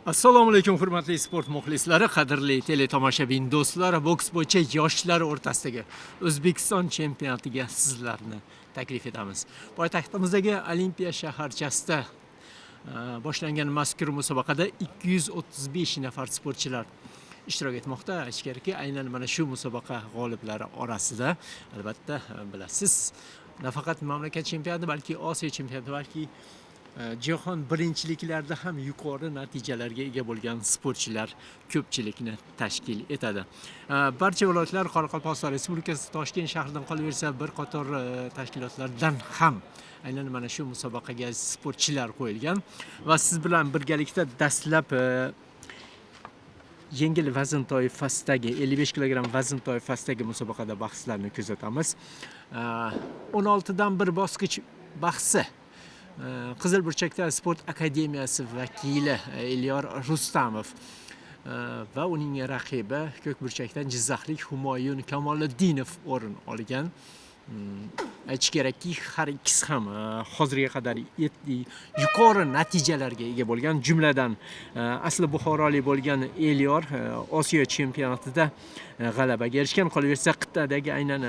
Assalomu alaykum hurmatli sport muxlislari, qadrli teletomoshabin do'stlar. Boks bo'yicha yoshlar o'rtasidagi O'zbekiston chempionatiga sizlarni taklif etamiz. Poytaxtimizdagi Olimpiya shaharchasida boshlangan mazkur musobaqada 235 nafar sportchilar ishtirok etmoqda. Aytish kerakki, aynan mana shu musobaqa g'oliblari orasida albatta bilasiz, nafaqat mamlakat chempionati, balki Osiyo chempionati, balki jahon birinchiliklarida ham yuqori natijalarga ega bo'lgan sportchilar ko'pchilikni tashkil etadi. Barcha viloyatlar, Qoraqalpog'iston Respublikasi Toshkent shahridan qolaversa, bir qator tashkilotlardan ham aynan mana shu musobaqaga sportchilar qo'yilgan va siz bilan birgalikda dastlab yengil vazn toifasidagi 55 kg vazn toifasidagi musobaqada bahslarni kuzatamiz. 16 dan bir bosqich bahsi. Qizil burchakda Sport akademiyasi vakili Elyor Rustamov va uning raqibi ko'k burchakdan Jizzaxlik Humoyun Kamoliddinov o'rin olgan. Aytish kerakki, har ikkisi ham hozirga qadar yuqori natijalarga ega bo'lgan. Jumladan asli buxorolik bo'lgan Elyor Osiyo chempionatida g'alabaga erishgan. Qolaversa, qit'adagi aynan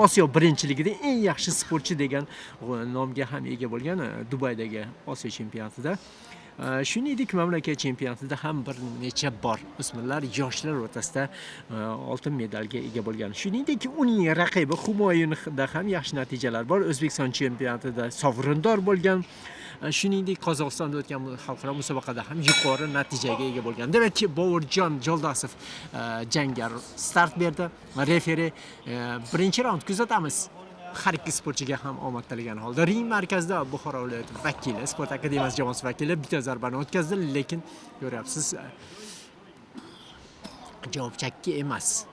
Osiyo birinchiligida eng yaxshi sportchi degan nomga ham ega bo'lgan Dubaydagi Osiyo chempionatida. Shuningdek, mamlakat chempionatida ham bir necha bor o'smirlar, yoshlar o'rtasida oltin medalga ega bo'lgan. Shuningdek, uning raqibi Humoyunda ham yaxshi natijalar bor. O'zbekiston chempionatida sovrindor bo'lgan. Shuningdek, Qozog'istonda o'tgan xalqaro musobaqada ham yuqori natijaga ega bo'lgan. Demak, Bovurjon Joldasov jangga start berdi. Referi birinchi raund kuzatamiz. Har ikki sportchiga ham omad tilagan holda ring markazida Buxoro viloyati vakili, Sport akademiyasi jamoasi vakili bitta zarbani o'tkazdi, lekin ko'ryapsiz, javob chakki emas.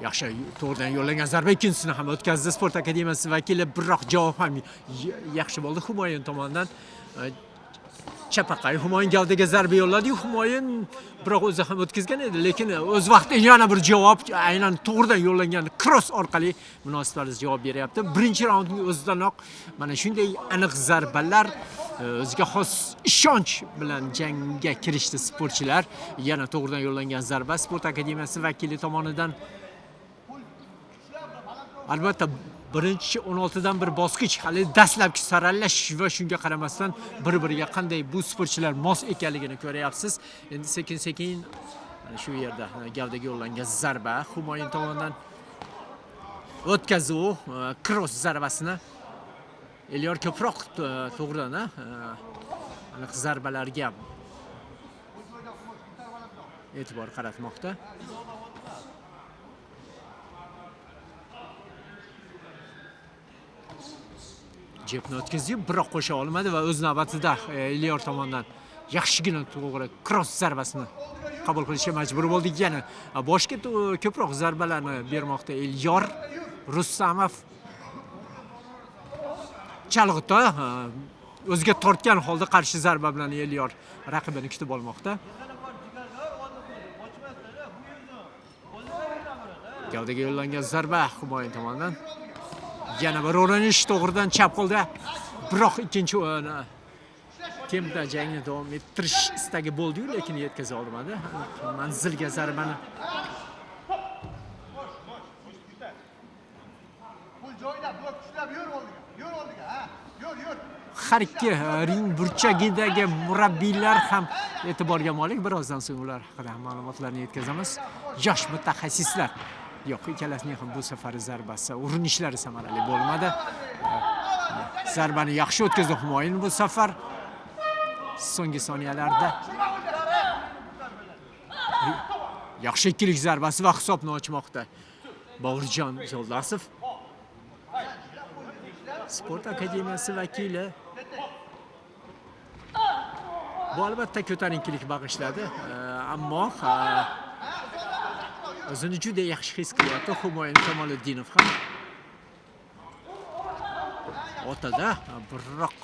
Yaxshi to'g'ridan yo'llangan zarba ikkinchisini ham o'tkazdi Sport akademiyasi vakili, biroq javob ham yaxshi bo'ldi Humoyun tomonidan. Chapaqay Humoyun gavdaga zarba yo'lladi. Humoyun biroq o'zi ham o'tkazgan edi, lekin o'z vaqtida yana bir javob aynan to'g'ridan yo'llangan cross orqali munosib javob beryapti. Birinchi raundning o'zidanoq mana shunday aniq zarbalar, o'ziga xos ishonch bilan jangga kirishdi sportchilar. Yana to'g'ridan yo'llangan zarba Sport akademiyasi vakili tomonidan. Albatta, birinchi 16 dan bir bosqich, hali dastlabki saralash va shunga qaramasdan bir-biriga qanday bu sportchilar mos ekanligini ko'ryapsiz. Endi sekin-sekin mana shu yerda gavdaga yo'llangan zarba Humoyun tomonidan o'tkazuv, cross zarbasini Elyor ko'proq to'g'ridan aniq zarbalarga e'tibor qaratmoqda. Jepni o'tkazdi, biroq qo'sha olmadi va o'z navbatida Elyor tomonidan yaxshigina to'g'ri cross zarbasini qabul qilishga majbur bo'ldi. Yana boshga ko'proq zarbalarni bermoqda Elyor Rustamov. Chalg'itda o'ziga tortgan holda qarshi zarba bilan Elyor raqibini kutib olmoqda. Gavdaga yo'llangan zarba Humoyun tomonidan. Yana bir urinish to'g'ridan chap qo'lda, biroq ikkinchi tempda jangni davom ettirish istagi bo'ldi-yu, lekin yetkaza olmadi. Manzilga zarbani har ikki ring burchagidagi murabbiylar ham e'tiborga molik. Birozdan so'ng ular haqida ma'lumotlarni yetkazamiz. Yosh mutaxassislar. Yo'q, ikkalasining ham bu safar zarbasi, urinishlari samarali bo'lmadi. Zarbani yaxshi o'tkazdi Humoyun bu safar. So'nggi soniyalarda yaxshi ikkilik zarbasi va hisobni ochmoqda Bovurjon Joldasov. Sport akademiyasi vakili. Bu albatta ko'tarinkilik bag'ishladi, ammo o'zini juda yaxshi his qilyapti Humoyun Kamoliddinov ham. O'tada, biroq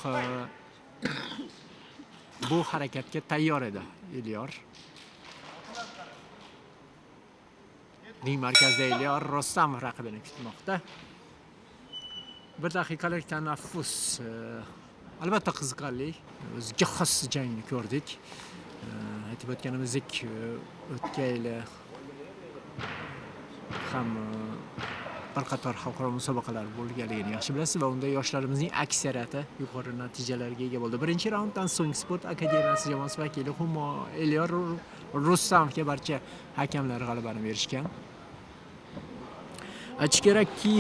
bu harakatga tayyor edi Elyor. Ring markazida Elyor Rustamov raqibini kutmoqda. Bir daqiqalik tanaffus Albatta qiziqarli, o'ziga xos jangni ko'rdik. Aytib o'tganimizdek, o'tgan yili ham bir qator xalqaro musobaqalar bo'lganligini yaxshi bilasiz va unda yoshlarimizning aksariyati yuqori natijalarga ega bo'ldi. Birinchi raunddan so'ng Sport akademiyasi jamoasi vakili Humo Elyor Rustamovga barcha hakamlar g'alabani berishgan. Aytish kerakki,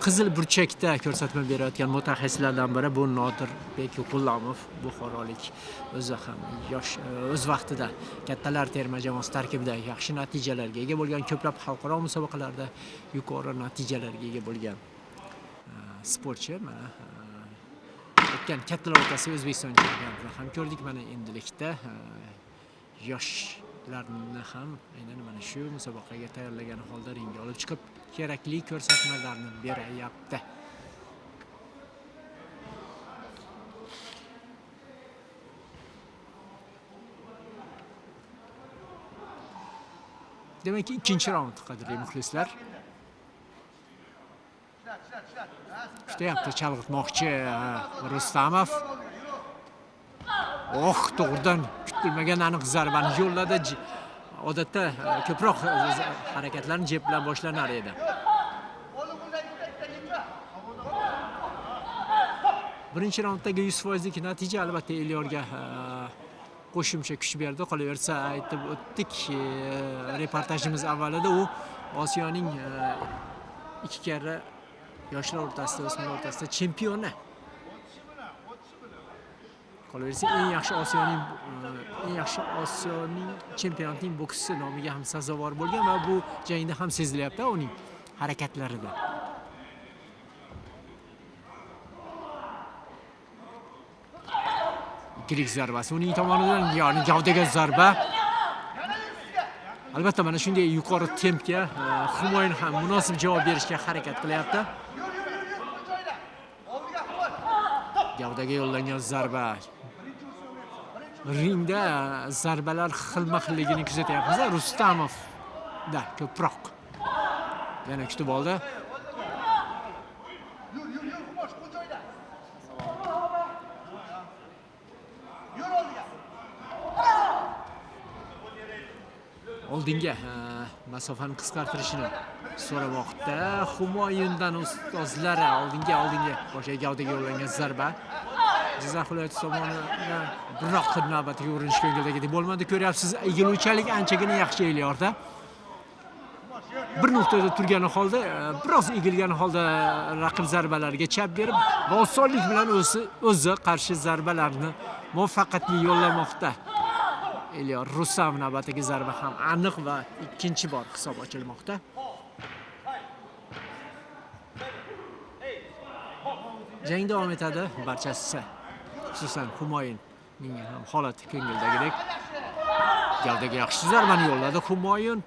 qizil burchakda ko'rsatma berayotgan mutaxassislardan biri bu Nodirbek G'ulomov, buxorolik. O'zi ham yosh, o'z vaqtida kattalar terma jamoasi tarkibida yaxshi natijalarga ega bo'lgan, ko'plab xalqaro musobaqalarda yuqori natijalarga ega bo'lgan sportchi. Mana o'tgan kattalar o'rtasida O'zbekiston chempionatida ham ko'rdik. Mana endilikda yoshlarni ham aynan mana shu musobaqaga tayyorlagan holda ringga olib chiqib kerakli ko'rsatmalarni beryapti. Demak, ikkinchi raund qadrli muxlislar. Kutyapti chalg'itmoqchi Rustamov. To'g'ridan kutilmagan aniq zarbani yo'lladi. Odatda ko'proq harakatlarni jeb bilan boshlanar edi. Birinchi raunddagi 100% natija albatta Elyorga qo'shimcha kuch berdi. Qolaversa, aytib o'tdik reportajimiz avvalida, u Osiyoning ikki karra yoshlar o'rtasida, o'smirlar o'rtasida chempioni. Qolaversa, eng yaxshi Osiyoning chempionatining bokschisi nomiga ham sazovor bo'lgan va bu jangda ham sezilyapti uning harakatlarida. Kirik zarbasi uning tomonidan, ya'ni gavdaga zarba. Albatta mana shunday yuqori tempga Humoyun ham munosib javob berishga harakat qilyapti. Gavdaga yo'llangan zarba. Ringda zarbalar xilma-xilligini kuzatyapmiz. Rustamovda ko'proq. Yana kutib oldi. Oldinga masofani qisqartirishini so'ramoqda. Humoyundan ustozlari oldinga boshqa gavdaga yo'llangan zarba. Jizzax viloyati tomonidan biroq navbatga urinish ko'ngildagidek bo'lmadi. Ko'ryapsiz, egiluvchalik anchagina yaxshi Elyorda. Bir nuqtada turgan holda, biroz egilgan holda raqib zarbalariga chap berib, va osonlik bilan o'zi qarshi zarbalarni muvaffaqiyatli yo'llamoqda. Elyor Rustamov navbatdagi zarba ham aniq va ikkinchi bor hisob ochilmoqda. Jang davom etadi, barchasi xususan Humoyunning ham holati ko'ngildagidek. Gavdaga yaxshi zarbani yo'lladi Humoyun.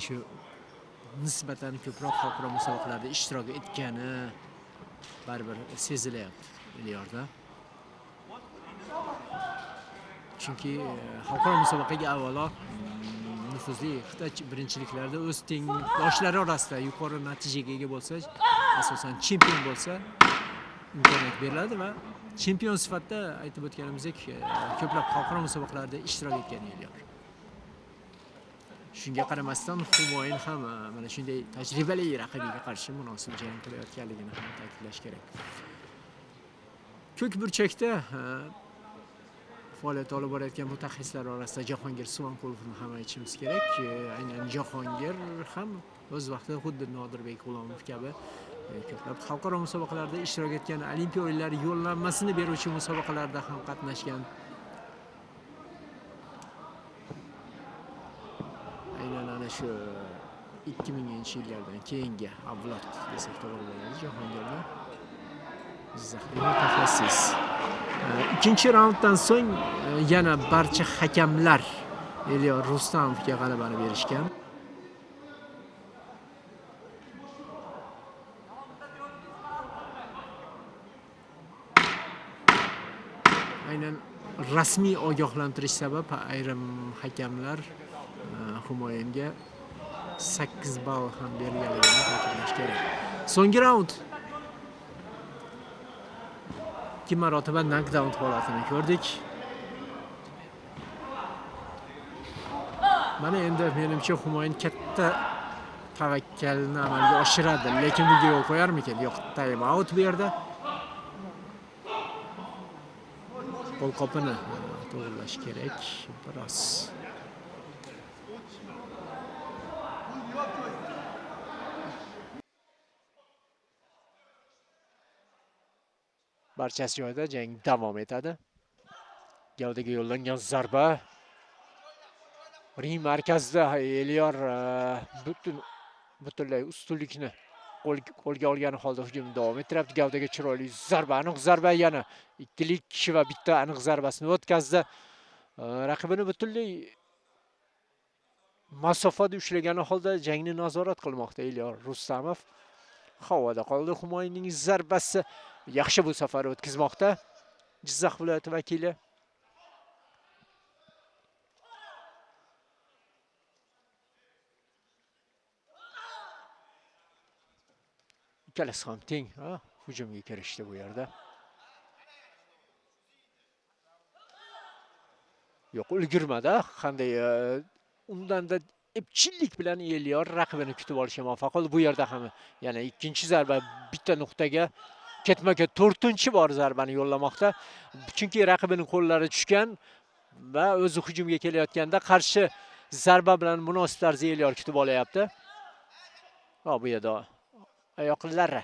Shu nisbatan ko'proq xalqaro musobaqalarda ishtirok etgani baribir sezilyapti Elyorda. Chunki xalqaro musobaqaga avvalo nufuzli Xitoy birinchiliklarida o'z tengdoshlari orasida yuqori natijaga ega bo'lsa, asosan chempion bo'lsa, imkoniyat beriladi va chempion sifatida aytib o'tganimizdek ko'plab xalqaro musobaqalarda ishtirok etgan Elyor. Shunga qaramasdan Humoyun ham mana shunday tajribali raqibiga qarshi munosib jang qilayotganligini ham ta'kidlash kerak. Ko'k burchakda faoliyat olib borayotgan mutaxassislar orasida Jahongir Suvanqulovni ham aytishimiz kerak. Aynan Jahongir ham o'z vaqtida xuddi Nodirbek G'ulomov kabi ko'plab xalqaro musobaqalarda ishtirok etgan, Olimpiya o'yinlari yo'llanmasini beruvchi musobaqalarda ham qatnashgan. Aynan shu 2000-yillardan keyingi avlod desak to'g'ri bo'ladi Jahongirda. Jizzaxlik mutaxassis. Ikkinchi raunddan so'ng yana barcha hakamlar Elyor Rustamovga g'alabani berishgan. aynan rasmiy ogohlantirish sabab ayrim hakamlar Humoyunga 8 ball ham berganligini ta'kidlash kerak. So'nggi raund. 2 marotaba knockdown holatini ko'rdik. Mana endi menimcha Humoyun katta tavakkalni amalga oshiradi, lekin bunga yo'l qo'yarmikan? Yo'q, time out bu yerda. Qo'lqopini to'g'rilash kerak biroz. Barchasi joyida jang davom etadi. Gavdaga yo'llangan zarba. Ring markazida Elyor butunlay ustunlikni qo'lga olgan holda hujumni davom ettiribdi. Gavdaga chiroyli zarba, aniq zarba, yana ikkilik va bitta aniq zarbasini o'tkazdi. Raqibini butunlay masofada ushlagan holda jangni nazorat qilmoqda Elyor Rustamov. Havoda qoldi. Humoyunning zarbasi yaxshi bu safar o'tkazmoqda. Jizzax viloyati vakili. Ikkalasi ham teng, hujumga kirishdi bu yerda. Yo'q, ulgurmadi. Qanday undanda epchillik bilan Elyor raqibini kutib olishga muvaffaq bo'ldi. Bu yerda ham yana ikkinchi zarba bitta nuqtaga ketma-ket 4-chi bor zarbani yo'llamoqda. Chunki raqibining qo'llari tushgan va o'zi hujumga kelayotganda qarshi zarba bilan munosib tarzda Elyor kutib olyapti. Bu yerda oyoqlari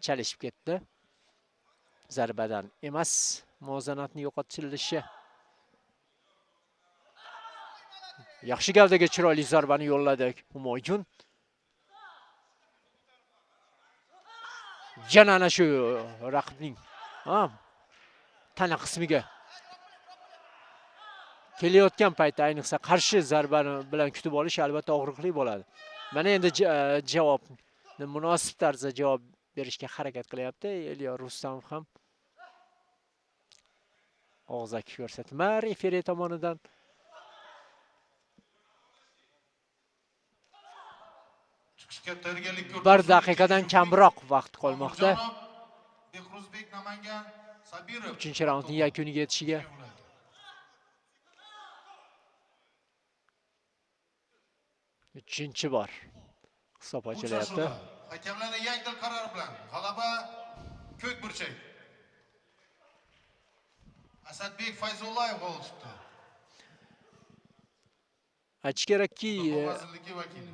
chalishib ketdi. Zarbadan emas, muvozanatni yo'qotilishi. Yaxshi gavdaga chiroyli zarbani yo'lladi Humoyun. Yana ana shu raqibning tana qismiga kelayotgan paytda ayniqsa qarshi zarbani bilan kutib olish albatta og'riqli bo'ladi. Mana endi javobni munosib tarzda javob berishga harakat qilyapti Elyor Rustamov ham. Og'zaki ko'rsatma referi tomonidan. Bir daqiqadan kamroq vaqt qolmoqda. 3-raundning yakuniga yetishiga. Uchinchi bor hisob ochilyapti. Hakamlarning yangi qarori bilan g'alaba ko'k burchak. Asadbek Fayzullayev gol chiqdi. Aytish kerakki,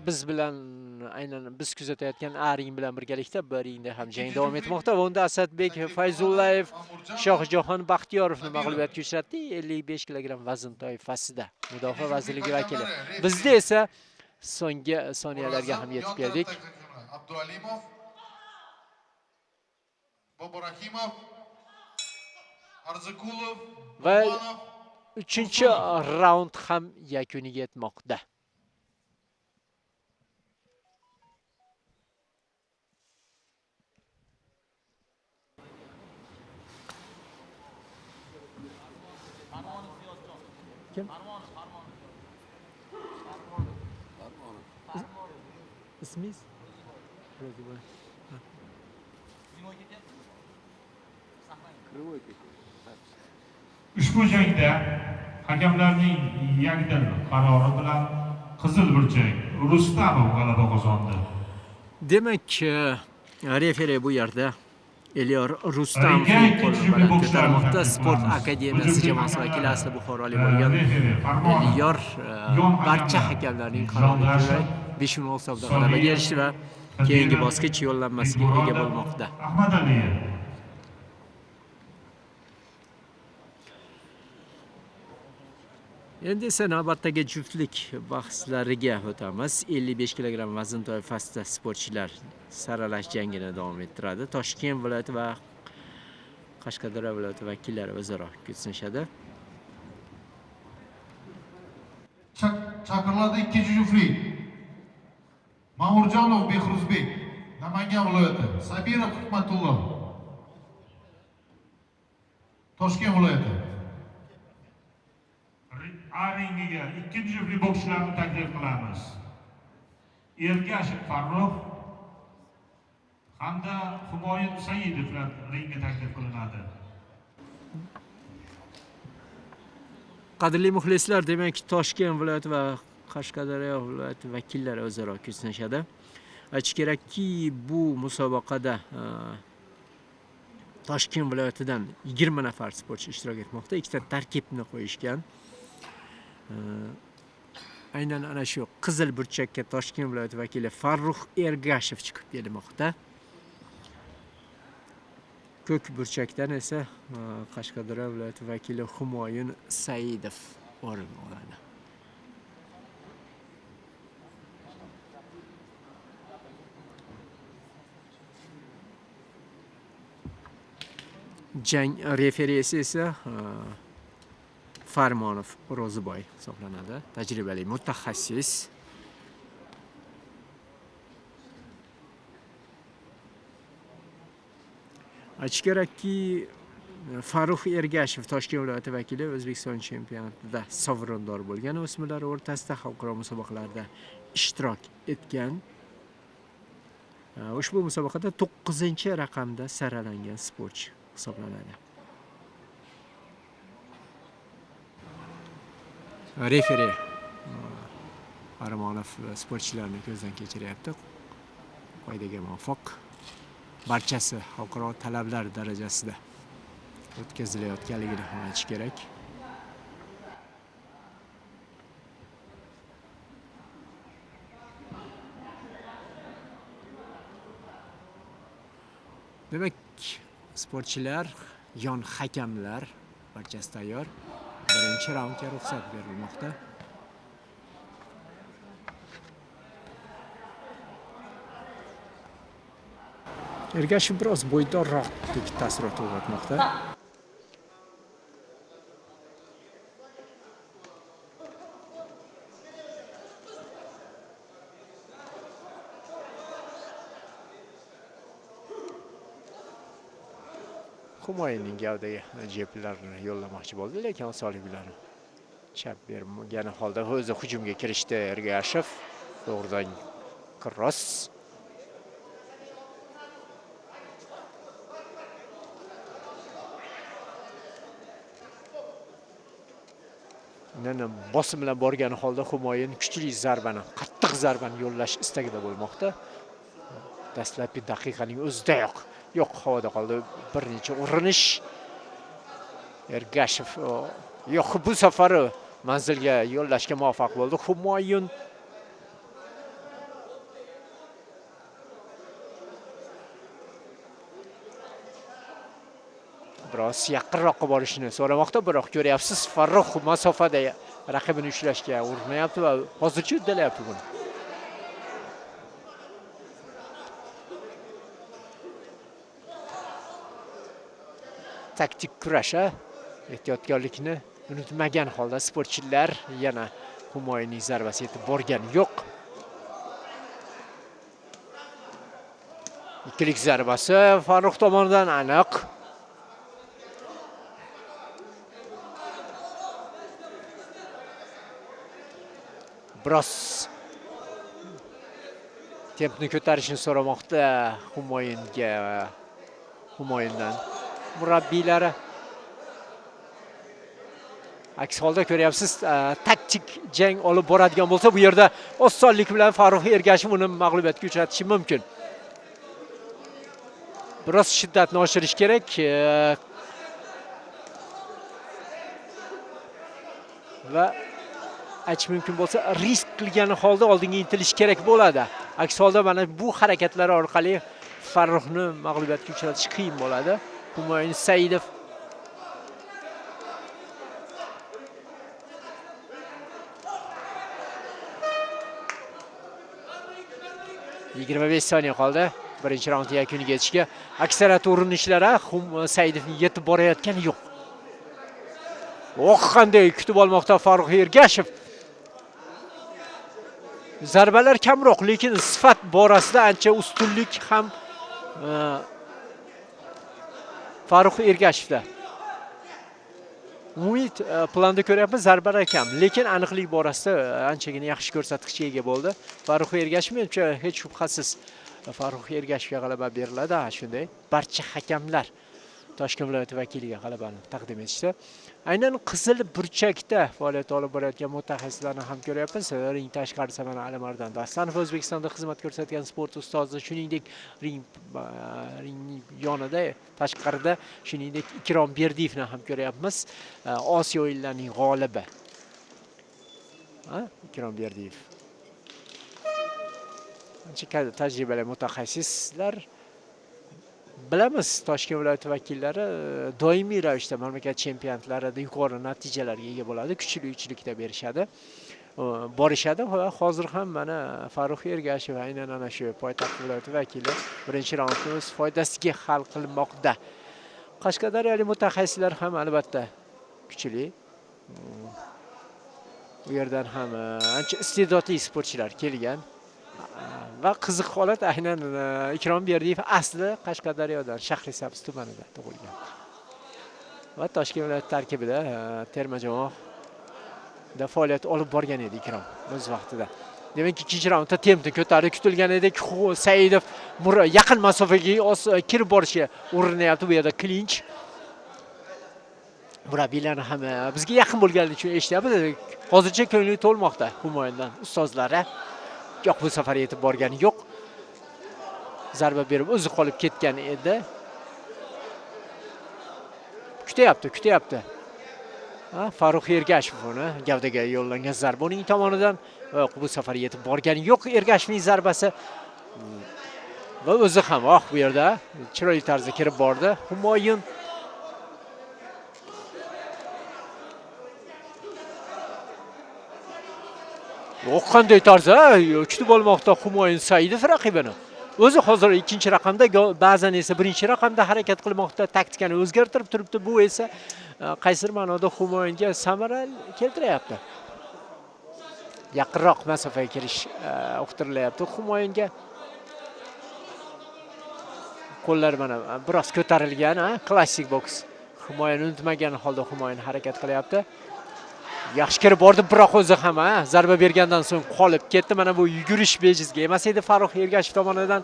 biz bilan aynan biz kuzatayotgan A-ring bilan birgalikda B-ringda ham jang davom etmoqda. Va unda Asadbek Fayzullayev Shohjahon Baxtiyorovni mag'lubiyatga uchratdi 55 kilogramm vazn toifasida. Mudofaa vazirligi vakili. Bizda esa so'nggi soniyalarga ham yetib keldik. Abdualimov, Boborahimov, Arzikulov va 3-raund ham yakuniga yetmoqda. Kim? İsmingiz? Ushbu jangda hakamlarning yagdil qarori bilan qizil burchak Rustamov g'alaba qozondi. Demak, referi bu yerda Elyor Rustamovning qo'lini baland ko'tarmoqda. Sport akademiyasi jamoasi vakili asli buxorolik bo'lgan Elyor barcha hakamlarning qaroriga ko'ra 5-0 hisobda g'alabaga erishdi va keyingi bosqich yo'llanmasiga ega bo'lmoqda. Ahmadaliyev Endi esa navbatdagi juftlik bahslariga o'tamiz. 55 kilogramm vazn toifasida sportchilar saralash jangini davom ettiradi. Toshkent viloyati va Qashqadaryo viloyati vakillari o'zaro kuchsinishadi. Chaqiriladi ikkinchi juftlik. Ma'murjonov Behruzbek, Namangan viloyati. Sabirov Hikmatulloh, Toshkent viloyati. ringiga ikkinchi juftlik bokschilarni taklif qilamiz. Ergashev Farruh hamda Humoyun Saidovlar ringga taklif qilinadi. Qadrli muxlislar, demak Toshkent viloyati va Qashqadaryo viloyati vakillari o'zaro kuchlashadi. Aytish kerakki, bu musobaqada Toshkent viloyatidan 20 nafar sportchi ishtirok etmoqda. Ikkita tarkibni qo'yishgan. Aynan ana shu qizil burchakka Toshkent viloyati vakili Farruh Ergashev chiqib kelmoqda. Ko'k burchakdan esa Qashqadaryo viloyati vakili Humoyun Saidov o'rin oladi. Jang referisi esa Farmonov Ro'ziboy hisoblanadi. Tajribali mutaxassis. Aytish kerakki, Farruh Ergashev Toshkent viloyati vakili O'zbekiston chempionatida sovrindor bo'lgan, o'smirlar o'rtasida xalqaro musobaqalarda ishtirok etgan. Ushbu musobaqada 9-raqamda saralangan sportchi hisoblanadi. Referi Farmonov sportchilarni ko'zdan kechiryapti. Qoidaga muvofiq barchasi xalqaro talablar darajasida o'tkazilayotganligini aytish kerak. Demak, sportchilar, yon hakamlar barchasi tayyor. Birinchi raundga ruxsat berilmoqda. Ergashev biroz bo'ydorroqdek taassurot uyg'otmoqda. Humoyunning gavdaga jeplarni yo'llamoqchi bo'ldi, lekin osonlik bilan chap bermagan holda o'zi hujumga kirishdi. Ergashev to'g'ridan cross. Bosim bilan borgan holda Humoyun kuchli zarbani, qattiq zarbani yo'llash istagida bo'lmoqda. Dastlabki daqiqaning o'zidayoq yo'q, havoda qoldi. Bir necha urinish. Ergashev yo'q, bu safar manzilga yo'llashga muvaffaq bo'ldi. Humoyun biroz yaqinroqqa borishni so'ramoqda, biroq ko'ryapsiz, Farruh masofada raqibini ushlashga urinayapti va hozircha uddalayapti buni. Taktik kurash, ehtiyotkorlikni unutmagan holda sportchilar yana Humoyunning zarbasi yetib borgani yo'q. Ikkilik zarbasi Farruh tomonidan aniq. Biroz tempni ko'tarishni so'ramoqda Humoyundan murabbiylari. Aks holda ko'ryapsiz, taktik jang olib boradigan bo'lsa, bu yerda osonlik bilan Farruh Ergashev uni mag'lubiyatga uchratishi mumkin. Biroz shiddatni oshirish kerak. Va aytish mumkin bo'lsa, risk qilgan holda oldinga intilish kerak bo'ladi. Aks holda mana bu harakatlar orqali Farruhni mag'lubiyatga uchratish qiyin bo'ladi. Humoyun Saidov 25 soniya qoldi birinchi raund yakuniga yetishga. Aksariyat urinishlari Saidovning yetib borayotgani yo'q. Qanday kutib olmoqda Farruh Ergashev. Zarbalar kamroq, lekin sifat borasida ancha ustunlik ham Farruh Ergashevda. umumiy planda ko'ryapmiz zarbalar kam, lekin aniqlik borasida anchagina yaxshi ko'rsatkichga ega bo'ldi. Farruh Ergashev menimcha hech shubhasiz Farruh Ergashevga g'alaba beriladi. Shunday barcha hakamlar Toshkent viloyati vakiliga g'alabani taqdim etishdi. Aynan qizil burchakda faoliyat olib borayotgan mutaxassislarni ham ko'ryapmiz. Ring tashqarida mana Alimardon Dastanov O'zbekistonda xizmat ko'rsatgan sport ustozi, shuningdek ring yonida tashqarida shuningdek Ikrom Berdiyevni ham ko'ryapmiz. Osiyo o'yinlarining g'olibi. Ikrom Berdiyev. Ancha tajribali mutaxassislar. Bilamiz, Toshkent viloyati vakillari doimiy ravishda mamlakat chempionatlarida yuqori natijalarga ega bo'ladi, kuchli uchlikda berishadi, borishadi. Hozir ham mana Farruh Ergashev aynan ana shu poytaxt viloyati vakili birinchi raundni o'z foydasiga hal qilmoqda. Qashqadaryolik mutaxassislar ham albatta kuchli. Bu yerdan ham ancha iste'dodli sportchilar kelgan. Va qiziq holat aynan Ikrom Berdiyev asli Qashqadaryodan, Shahrisabz tumanida tug'ilgan. Va Toshkent viloyati tarkibida terma jamoada faoliyat olib borgan edi Ikrom o'z vaqtida. Demak, ikkinchi raundda tempni ko'tarib kutilgan edi. Saidov yaqin masofaga kirib borishga urinilyapti. Bu yerda klinch. Murabbiylarni ham bizga yaqin bo'lganligi uchun eshityapmiz. Hozircha ko'ngli to'lmoqda Humoyindan ustozlari. Yo'q, bu safar yetib borgani yo'q. Zarba berib o'zi qolib ketgan edi. Kutyapti. Farruh Ergashev uni gavdaga yo'llangan zarba uning tomonidan. Yo'q, bu safar yetib borgani yo'q Ergashevning zarbasi. Va o'zi ham bu yerda chiroyli tarzda kirib bordi. Humoyun qanday tarzda kutib olmoqda Humoyun Saidov raqibini. O'zi hozir ikkinchi raqamda, ba'zan esa birinchi raqamda harakat qilmoqda, taktikani o'zgartirib turibdi. Bu esa qaysidir ma'noda Humoyunga samara keltiryapti. Yaqinroq masofaga kirish uqtirilyapti Humoyunga. Qo'llar mana biroz ko'tarilgan, klassik boks. Humoyun unutmagan holda Humoyun harakat qilyapti. Yaxshi kirib bordi, biroq o'zi ham zarba bergandan so'ng qolib ketdi. Mana bu yugurish bejizga emas edi. Farruh Ergashev tomonidan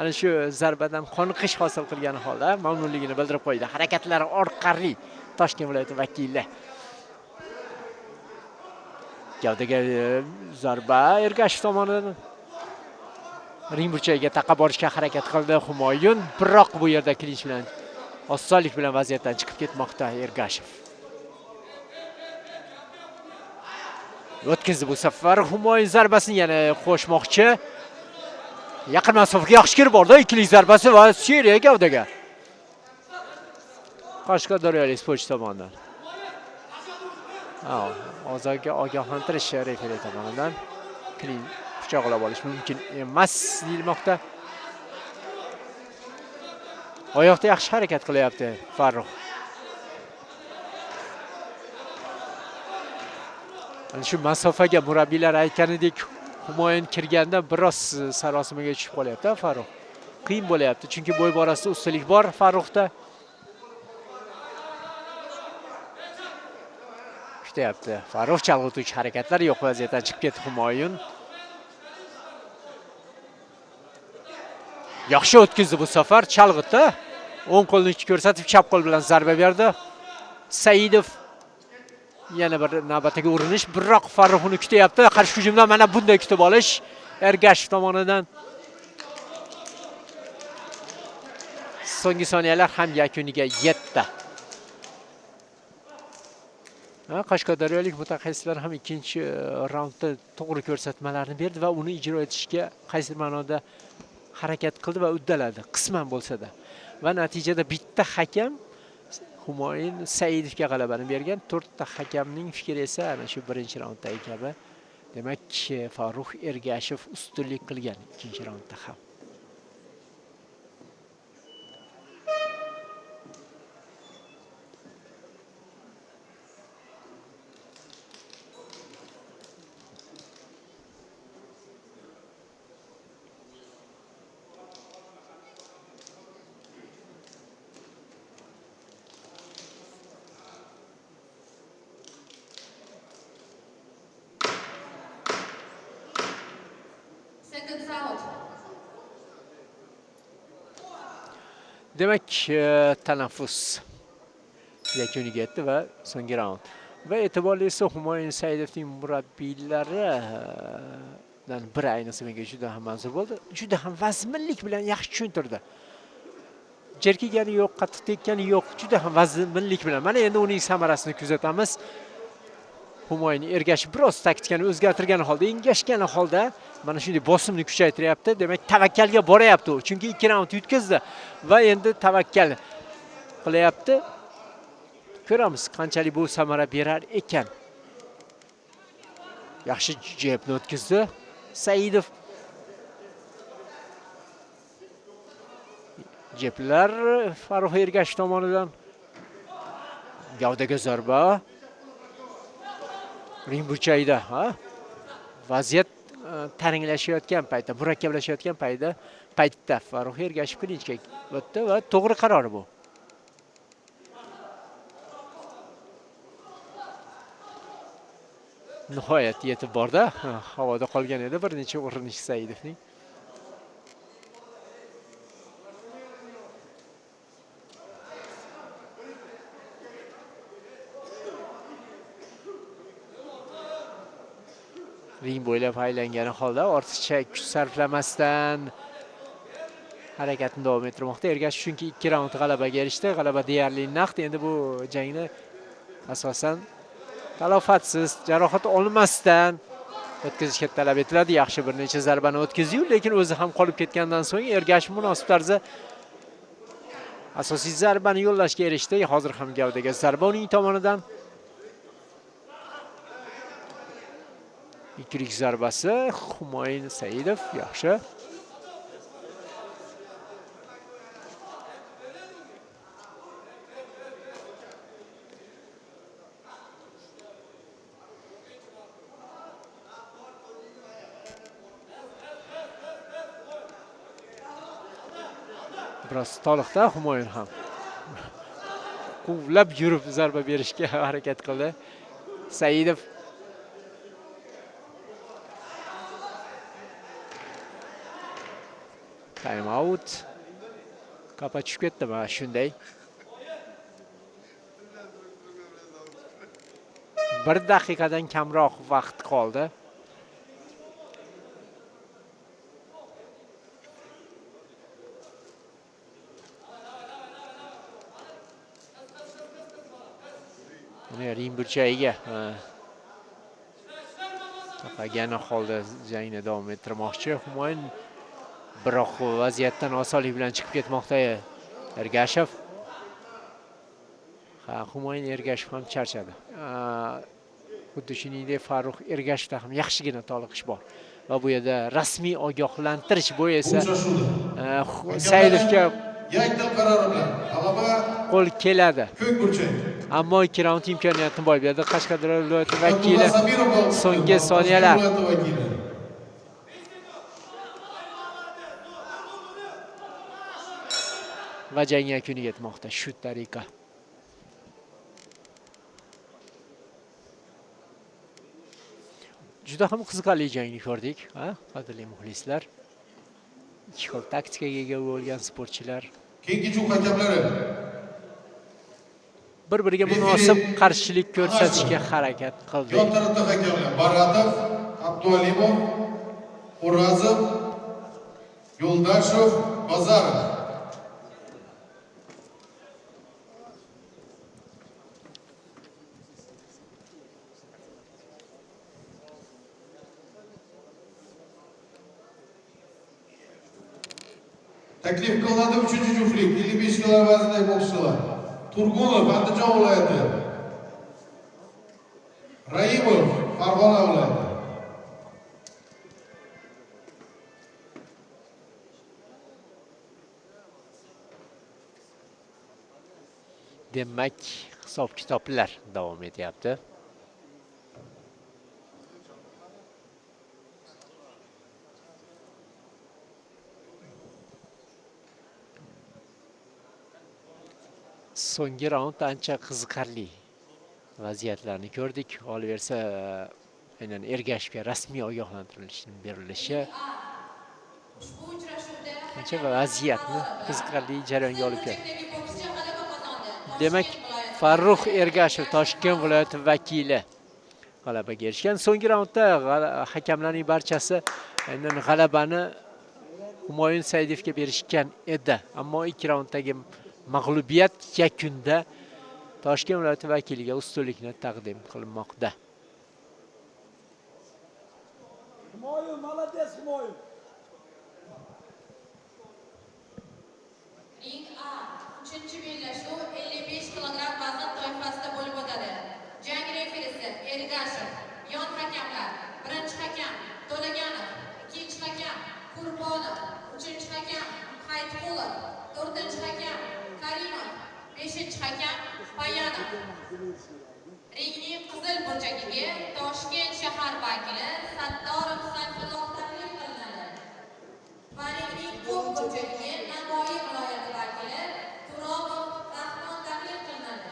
ana shu zarbadan qoniqish hosil qilgan holda mamnunligini bildirib qo'ydi. Harakatlari orqali Toshkent viloyati vakili. Gavdaga zarba Ergashev tomonidan ring burchagiga taqa borishga harakat qildi Humoyun, biroq bu yerda klinch bilan osonlik bilan vaziyatdan chiqib ketmoqda Ergashev. O'tkazdi bu safar Humoyun zarbasini yana qo'shmoqchi. Yaqin masofaga yaxshi kirib bordi, ikkilik zarbasi va seriya gavdaga. Qashqadaryolik sportchi tomonidan. Hozirgi ogohlantirish referi tomonidan pichoqlab olish mumkin emas deyilmoqda. Oyoqda yaxshi harakat qilyapti Farruh. Shu masofaga murabbiylar aytganidek Humoyun kirganda biroz sarosimaga tushib qolyapti Farruh. Qiyin bo'lyapti, chunki bo'y borasida ustunlik bor Farruhda. Kutyapti. Farruh chalg'ituvchi harakatlar yo'q, vaziyatdan chiqib ketdi Humoyun. Yaxshi o'tkazdi bu safar, chalg'itdi. O'ng qo'lni ko'rsatib, chap qo'l bilan zarba berdi. Saidov yana bir navbatdagi urinish, biroq Farruh uni kutyapti. Qarshi hujumdan mana bunday kutib olish Ergashev tomonidan. So'nggi soniyalar ham yakuniga yetdi. Qashqadaryolik mutaxassislar ham ikkinchi raundda to'g'ri ko'rsatmalarni berdi va uni ijro etishga qaysi ma'noda harakat qildi va uddaladi, qisman bo'lsa-da. Va natijada bitta hakam Humoyun Saidovga g'alabani bergan. 4 ta hakamning fikri esa ana shu birinchi raunddagi kabi. Demak, Farruh Ergashev ustunlik qilgan ikkinchi raundda ham. Demak, tanaffus yakuniga yetdi va so'nggi raund. Va e'tiborlisi Humoyun Saidovning murabbiylaridan biri ayniqsa menga juda ham manzur bo'ldi. Juda ham vazminlik bilan yaxshi tushuntirdi. Jerkigani yo'q, qattiq tekkani yo'q, juda ham vazminlik bilan. Mana endi uning samarasini kuzatamiz. Humoyun Ergashev biroz taktikani o'zgartirgan holda, engashgan holda mana shunday bosimni kuchaytiryapti. Demak, tavakkalga boryapti u. Chunki 2 raund yutkazdi va endi tavakkal qilyapti. Ko'ramiz, qanchalik bu samara berar ekan. Yaxshi jebni o'tkazdi Saidov. Jeblar Farruh Ergashev tomonidan. Gavdaga zarba. Ring burchagida, vaziyat taranglashayotgan paytda, murakkablashayotgan paytda Farruh Ergashev klinchga o'tdi va to'g'ri qaror bu. Nihoyat yetib bordi. Havoda qolgan edi bir necha urinish Saidovning. Ring bo'ylab aylangani holda ortiqcha kuch sarflamasdan harakatni davom ettirmoqda. Ergashev chunki 2 raund g'alabaga erishdi. G'alaba deyarli naqd. Endi bu jangni asosan talofatsiz, jarohat olmasdan o'tkazishga talab etiladi. Yaxshi bir necha zarbani o'tkazdi-yu, lekin o'zi ham qolib ketgandan so'ng Ergashev munosib tarzda asosiy zarbani yo'llashga erishdi. Hozir ham gavdaga zarba uning tomonidan. İkilik zarbasi Humoyun Saidov yaxshi. Biroz toliqda Humoyun ham. Quvlab yurib zarba berishga harakat qildi. Saidov time out. Qapa tushib ketdi mana shunday. 1 daqiqadan kamroq vaqt qoldi. Mana ring burchagiga taqagani holda jangni davom ettirmoqchi Humoyun. Biroq vaziyatdan osonlik bilan chiqib ketmoqda Ergashev. Humoyun Ergashev ham charchadi. Xuddi shuningdek Farruh Ergashevda ham yaxshigina toliqish bor. Va bu yerda rasmiy ogohlantirish bu esa Saidovga yakdil qarori bilan g'alaba qo'l keladi. ko'k burchak. Ammo 2 raund imkoniyatini boy berdi Qashqadaryo viloyati vakili. So'nggi soniyalar. Va jang yakuniga yetmoqda shu tariqa. Juda ham qiziqarli jangni ko'rdik, qadrli muxlislar. Ikki xil taktikaga ega bo'lgan sportchilar Keyingi jang hakamlari bir-biriga munosib qarshilik ko'rsatishga harakat qildi. yon tarafda hakamlar Baratov, Abdualimov, O'razov, Yo'ldashov, Bazarov. Taklif qilinadi 3-chi juftlik 55 kg vazndagi bokschilar. Turgunov, Andijon viloyati. Raimov, Farg'ona viloyati. Demak, hisob-kitoblar davom etyapti. So'nggi raund ancha qiziqarli vaziyatlarni ko'rdik. Qolaversa, aynan Ergashevga rasmiy ogohlantirishning berilishi Ancha vaziyatni qiziqarli jarayonga olib keldi. Demak, Farruh Ergashev Toshkent viloyati vakili g'alabaga erishgan. So'nggi raundda hakamlarning barchasi g'alabani Humoyun Saidovga berishgan edi. Ammo ikki raunddagi mag'lubiyat yakunda Toshkent viloyati vakiliga ustunlikni taqdim qilinmoqda. Humoyun, молодец, Humoyun. Ring A 3-chi bellashuv 55 kg vazn toifasida bo'lib o'tadi. Jang referisi Ergashev, yon hakamlar: birinchi hakam To'laganov, ikkinchi hakam Qurbonov, uchinchi hakam Haytqulov, to'rtinchi hakam Karimov, beshinchi hakam Payanov. Ringning qizil burchagiga Toshkent shahar vakili Sattorov Sayfulloh taklif qilinadi. Va ringning ko'k burchagiga Navoiy viloyati vakili Turobov Rahmon taklif qilinadi.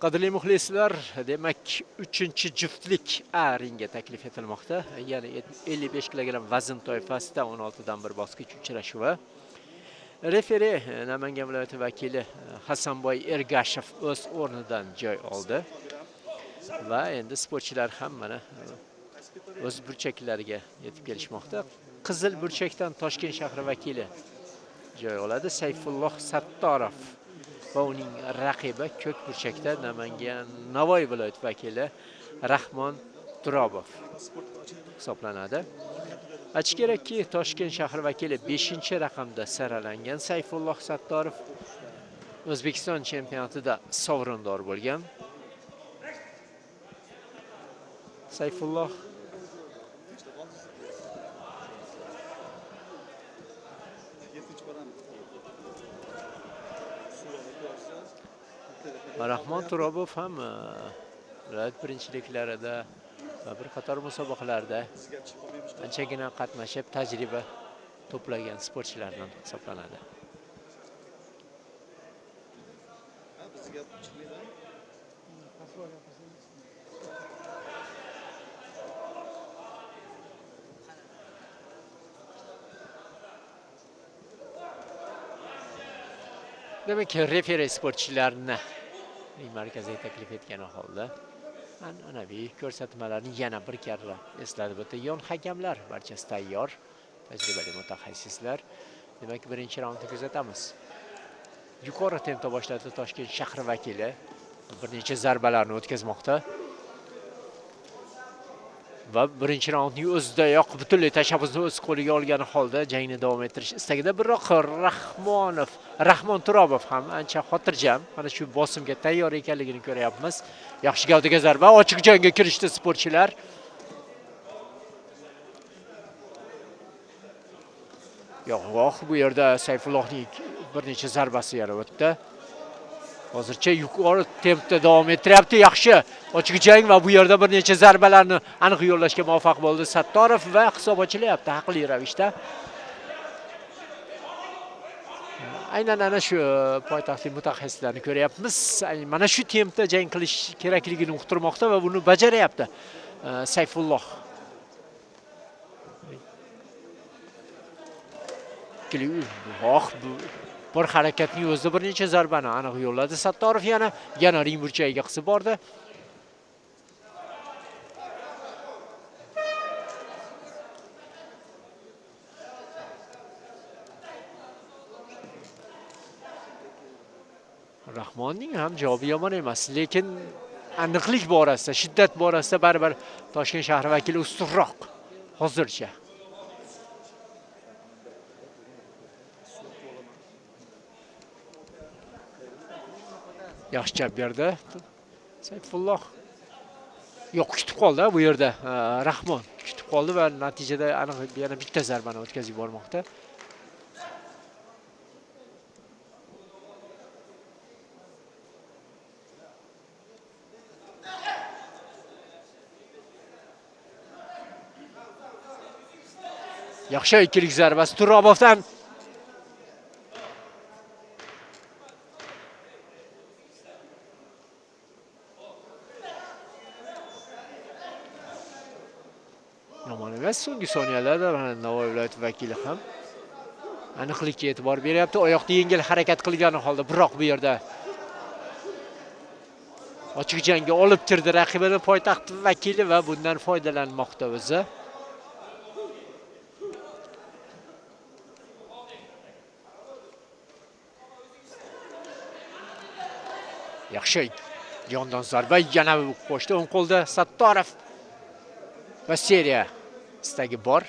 Qadrli muxlislar, demak 3-chi juftlik A ringga taklif etilmoqda. Ya'ni 55 kg vazn toifasida 16 dan 1 bosqich uchrashuvi. Referi Namangan viloyati vakili Hasanboy Ergashev o'z o'rnidan joy oldi. Va endi sportchilar ham mana o'z burchaklariga yetib kelishmoqda. Qizil burchakdan Toshkent shahri vakili joy oladi. Sayfulloh Sattorov va uning raqibi ko'k burchakda Namangan Navoiy viloyati vakili Rahmon Turobov hisoblanadi. Aytish kerakki, Toshkent shahri vakili 5-raqamda saralangan Sayfulloh Sattorov O'zbekiston chempionatida sovrindor bo'lgan. Sayfulloh Rahmon Turobov ham viloyat birinchiliklarida va bir qator musobaqalarda anchagina qatnashib, tajriba to'plagan sportchilardan hisoblanadi. Demak, referi sportchilarni markaziy taklif etgan holda an'anaviy ko'rsatmalarni yana bir karra eslatib o'tdi. Yon hakamlar barchasi tayyor, tajribali mutaxassislar. Demak, birinchi raundni kuzatamiz. Yuqori tempda boshladi Toshkent shahri vakili. Bir necha zarbalarni o'tkazmoqda. Va birinchi raundning o'zidayoq butunlay tashabbusni o'z qo'liga olgan holda jangni davom ettirish istagida. Biroq Rahmon Turobov ham ancha xotirjam, mana shu bosimga tayyor ekanligini ko'ryapmiz. Yaxshi gavdaga zarba, ochiq jangga kirishdi sportchilar. Yo'q, bu yerda Sayfullohning bir necha zarbasi yana o'tdi. Hozircha yuqori tempda davom ettiryapti. Yaxshi ochiq jang va bu yerda bir necha zarbalarni aniq yo'llashga muvaffaq bo'ldi Sattorov va hisob ochilyapti haqli ravishda. Aynan ana shu poytaxtlik mutaxassislarni ko'ryapmiz. Mana shu tempda jang qilish kerakligini uqtirmoqda va buni bajaryapti Sayfulloh. Bir harakatning o'zida bir necha zarbani aniq yo'lladi Sattorov, yana ring burchagiga qisib bordi. Rahmonning ham javobi yomon emas, lekin aniqlik borasida, shiddat borasida baribir Toshkent shahri vakili ustunroq hozircha. Yaxshi chap berdi. Sayfulloh yo'q, kutib qoldi bu yerda. Rahmon kutib qoldi va natijada aniq yana bitta zarbani o'tkazib yubormoqda. Yaxshi ikkilik zarbasi Turobovdan. yomon emas. So'nggi soniyalarda mana Navoiy viloyati vakili ham aniqlikka e'tibor beryapti. Oyoqda yengil harakat qilgani holda, biroq bu yerda ochiq jangga olib kirdi raqibini poytaxt vakili va bundan foydalanmoqda o'zi. Yaxshi yondan zarba yana qo'shdi. O'ng qo'lda Sattorov va seriya istagi bor.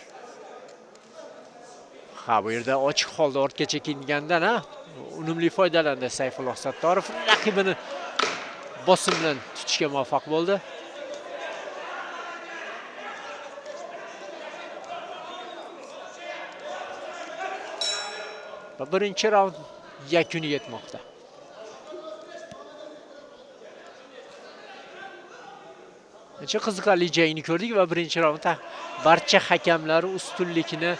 Ha, bu yerda ochiq holda ortga chekingandan unumli foydalandi Sayfulloh Sattorov. Raqibini bosim bilan tutishga muvaffaq bo'ldi. Va birinchi raund yakuniga yetmoqda. Necha qiziqarli jangni ko'rdik va birinchi raundda barcha hakamlar ustunlikni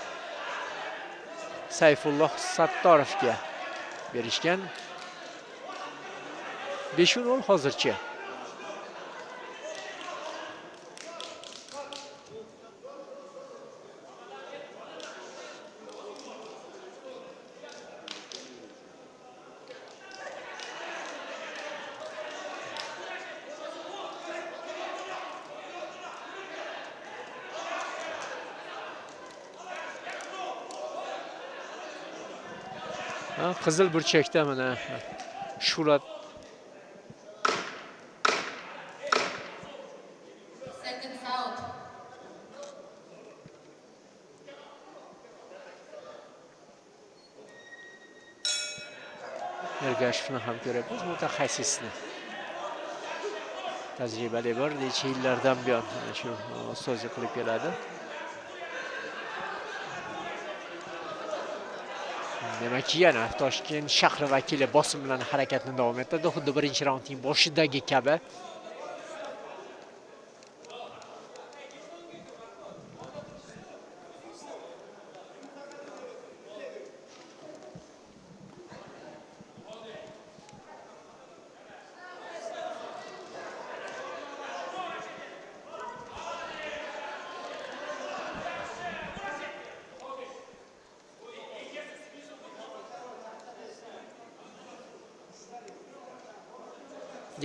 Sayfulloh Sattorovga berishgan. 5-0 hozircha. Qizil burchakda mana Shurat Seconds out. Ergashevni ham ko'ryapmiz, mutaxassisni. Tajribali bor, necha yillardan buyon shu so'zi qilib keladi. Demak, yana Toshkent shahri vakili bosim bilan harakatni davom ettirdi, xuddi birinchi raundning boshidagi kabi.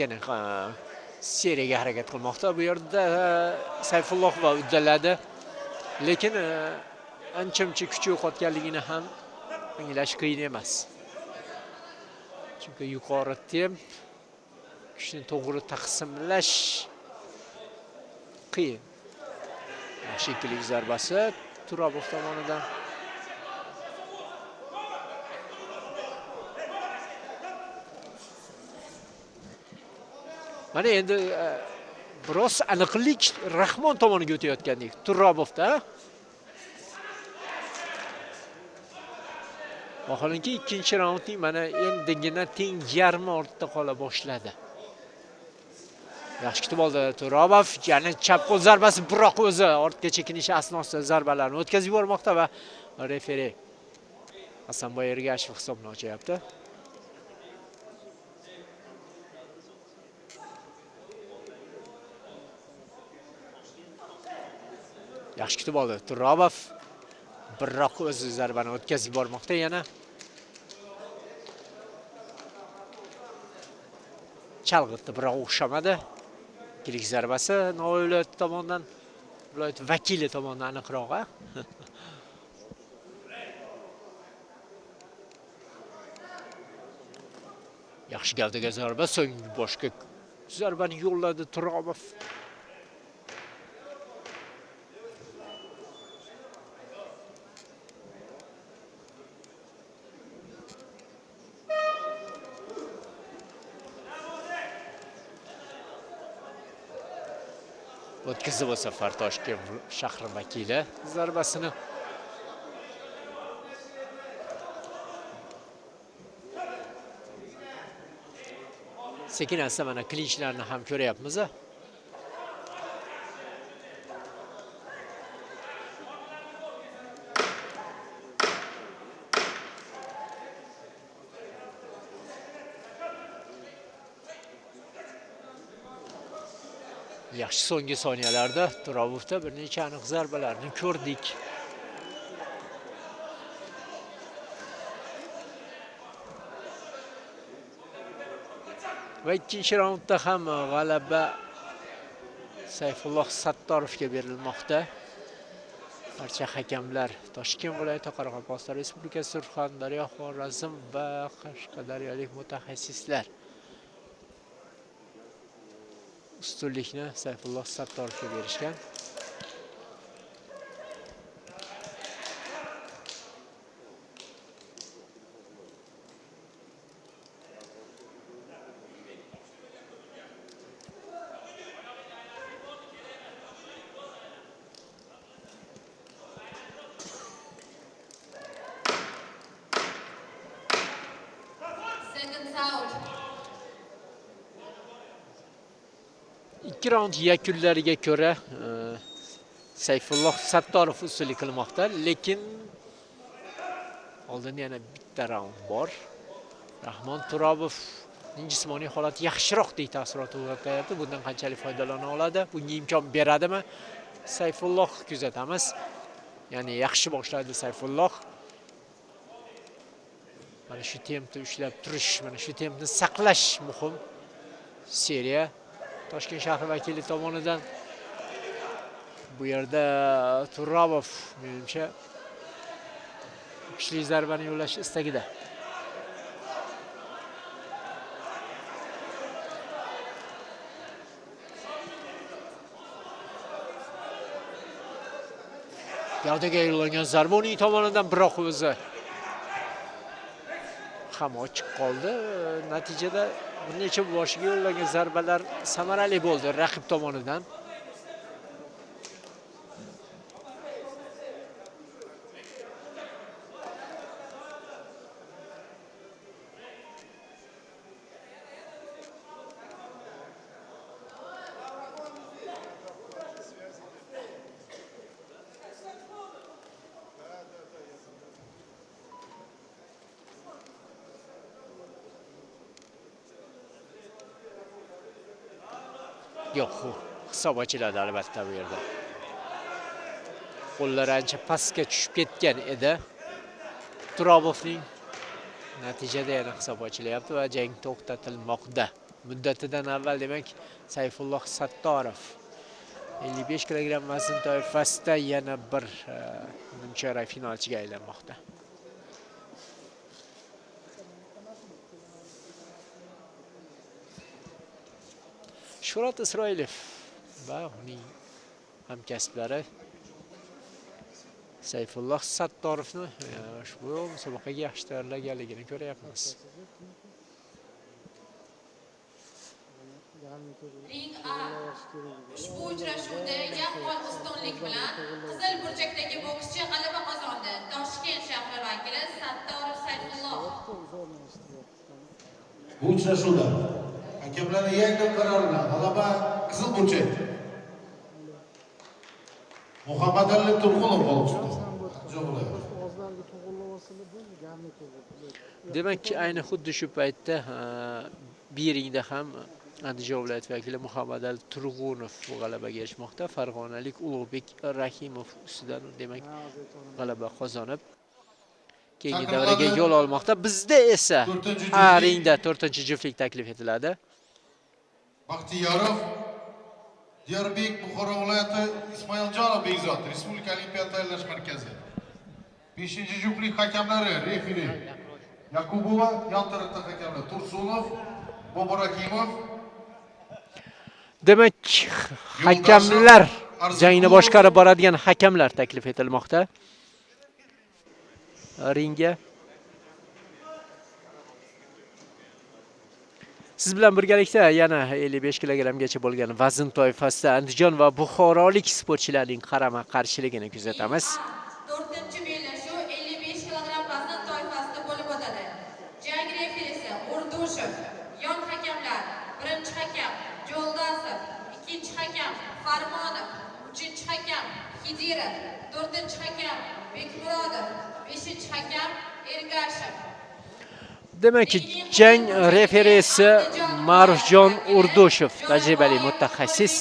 Yana seriyaga harakat qilmoqda. Bu yerda Sayfulloh va uddaladi. Lekin ancha-muncha kuchi yo'qotganligini ham anglash qiyin emas. Chunki yuqori temp, kuchni to'g'ri taqsimlash qiyin. Yaxshi ikkilik zarbasi Turabov tomonidan. Mana endi biroz aniqlik Rahmon tomoniga o'tayotgandek Turabovda. Vaholanki ikkinchi raundning mana endigina teng yarmi ortda qola boshladi. Yaxshi kutib oldi Turabov. Yana chap qo'l zarbasi, biroq o'zi ortga chekinishi asnosida zarbalarni o'tkazib yubormoqda va referi Hasanboy Ergashev hisobni ochyapti. Yaxshi kutib oldi Turabov. Biroq o'zi zarbani o'tkazib bormoqda yana. Chalg'itdi, biroq o'xshamadi. Ikkilik zarbasi Navoiy viloyati tomonidan, viloyat vakili tomonidan aniqroq. Yaxshi gavdaga zarba, so'ng boshqa zarbani yo'lladi Turabov. O'tkazib bu safar Toshkent shahri vakili zarbasini. Sekin-asta mana klinchlarni ham ko'ryapmiz. Yaxshi so'nggi soniyalarda Turobovda bir necha aniq zarbalarni ko'rdik. Va ikkinchi raundda ham g'alaba Sayfulloh Sattorovga berilmoqda. Barcha hakamlar Toshkent viloyati Qoraqalpog'iston Respublikasi Surxondaryo, Xorazm va Qashqadaryolik mutaxassislar ustunlikni Sayfulloh Sattorovga berishgan. Seconds out. Ikki raund yakunlariga ko'ra Sayfulloh Sattorov ustunlik qilmoqda, lekin oldinda yana bitta raund bor. Rahmon Turobovning jismoniy holati yaxshiroqdek taassurot uyg'otyapti. Bundan qanchalik foydalana oladi? Bunga imkon beradimi? Sayfulloh kuzatamiz. Ya'ni yaxshi boshladi Sayfulloh. Mana shu tempni ushlab turish, mana shu tempni saqlash muhim. Seriya Toshkent shahri vakili tomonidan bu yerda Turobov menimcha kuchli zarbani yo'llash istagida. Gavdaga yo'llangan zarba uning tomonidan biroq o'zi ham ochiq qoldi. Natijada bir necha boshiga yo'llagan zarbalar samarali bo'ldi raqib tomonidan. Yo'q, hisob ochiladi albatta bu yerda. Qo'llar ancha pastga tushib ketgan edi. Turobovning natijada yana hisob ochilyapti va jang to'xtatilmoqda. Muddatidan avval demak Sayfulloh Sattorov 55 kg vazn toifasida yana bir nimchorak finalchiga aylanmoqda. Shuhrat Isroilov va uning hamkasblari Sayfulloh Sattorovni ushbu musobaqaga yaxshi tayyorlaganligini ko'ryapmiz. Ring A. Ushbu uchrashuvda yaqqol ustunlik bilan qizil burchakdagi bokschi g'alaba qozondi. Toshkent shahri vakili Sattorov Sayfulloh. Bu uchrashuvda hakamlarning yangi qarori bilan g'alaba qizil burchak Muhammadali Turg'unov olib chiqdi. Demak, ayni xuddi shu paytda Biringda ham Andijon viloyati vakili Muhammadali Turg'unov g'alabaga erishmoqda. Farg'onalik Ulug'bek Rahimov ustidan demak g'alaba qozonib keyingi davraga yo'l olmoqda. Bizda esa ringda 4-juftlik taklif etiladi. Baxtiyorov Diyarbek Buxoro viloyati Ismoiljonov Bekzod Respublika Olimpiya tayyorlash markazi. 5-juftlik hakamlari referi Yakubova, yon tarafda hakamlar Tursunov, Bobur Akimov. Demak, hakamlar jangni boshqarib boradigan hakamlar taklif etilmoqda. Ringga siz bilan birgalikda yana 55 kg-gacha bo'lgan vazn toifasida Andijon va buxorolik sportchilarning qarama-qarshiligini kuzatamiz. 4-bellashuv 55 kg vazn toifasida bo'lib o'tadi. Jang referisi Urdushev, yon hakamlar: birinchi hakam Jo'ldasov, ikkinchi hakam Farmonov, uchinchi hakam Xidirov, to'rtinchi hakam Bekmurodov, beshinchi hakam Ergashev. Demak, jang referisi Ma'rufjon Urdushev, tajribali mutaxassis.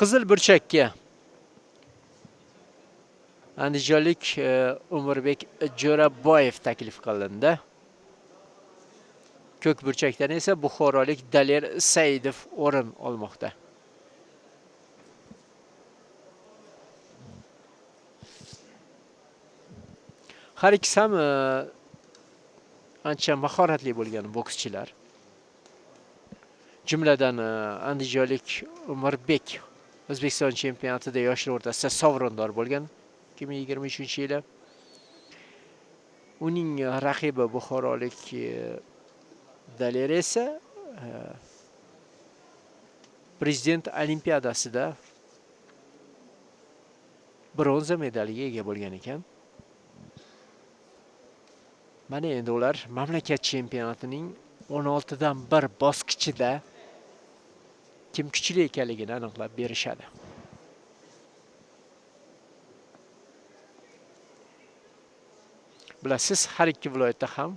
Qizil burchakka andijonlik Umirbek Jo'raboyev taklif qilindi. Ko'k burchakdan esa buxorolik Daler Saidov o'rin olmoqda. Har ikkisi ham ancha mahoratli bo'lgan bokschilar. Jumladan andijonlik Umirbek O'zbekiston chempionatida yoshlar o'rtasida sovrindor bo'lgan 2023-yili. Uning raqibi buxorolik Daler esa Prezident Olimpiadasida bronza medaliga ega bo'lgan ekan. Mana endi ular mamlakat chempionatining 16 dan 1 bosqichida kim kuchli ekanligini aniqlab berishadi. Bilasiz, har ikki viloyatda ham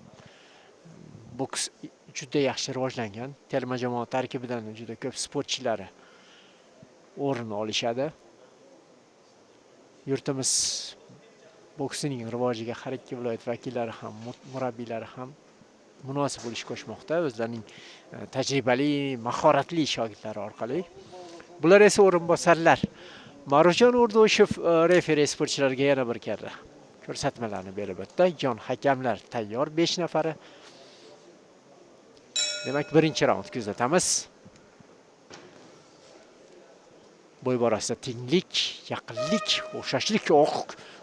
boks juda yaxshi rivojlangan. Terma jamoa tarkibidan juda ko'p sportchilari o'rin olishadi. Yurtimiz boksining rivojiga har ikki viloyat vakillari ham, murabbiylari ham munosib bo'lish qo'shmoqda o'zlarining tajribali, mahoratli shogirdlari orqali. Bular esa o'rinbosarlar. Ma'rufjon O'rdoshev referi sportchilarga yana bir karra ko'rsatmalarni berib o'tdi. Jon hakamlar tayyor 5 nafari. Demak, birinchi raund kuzatamiz. Bo'y borasida tenglik, yaqinlik, o'xshashlik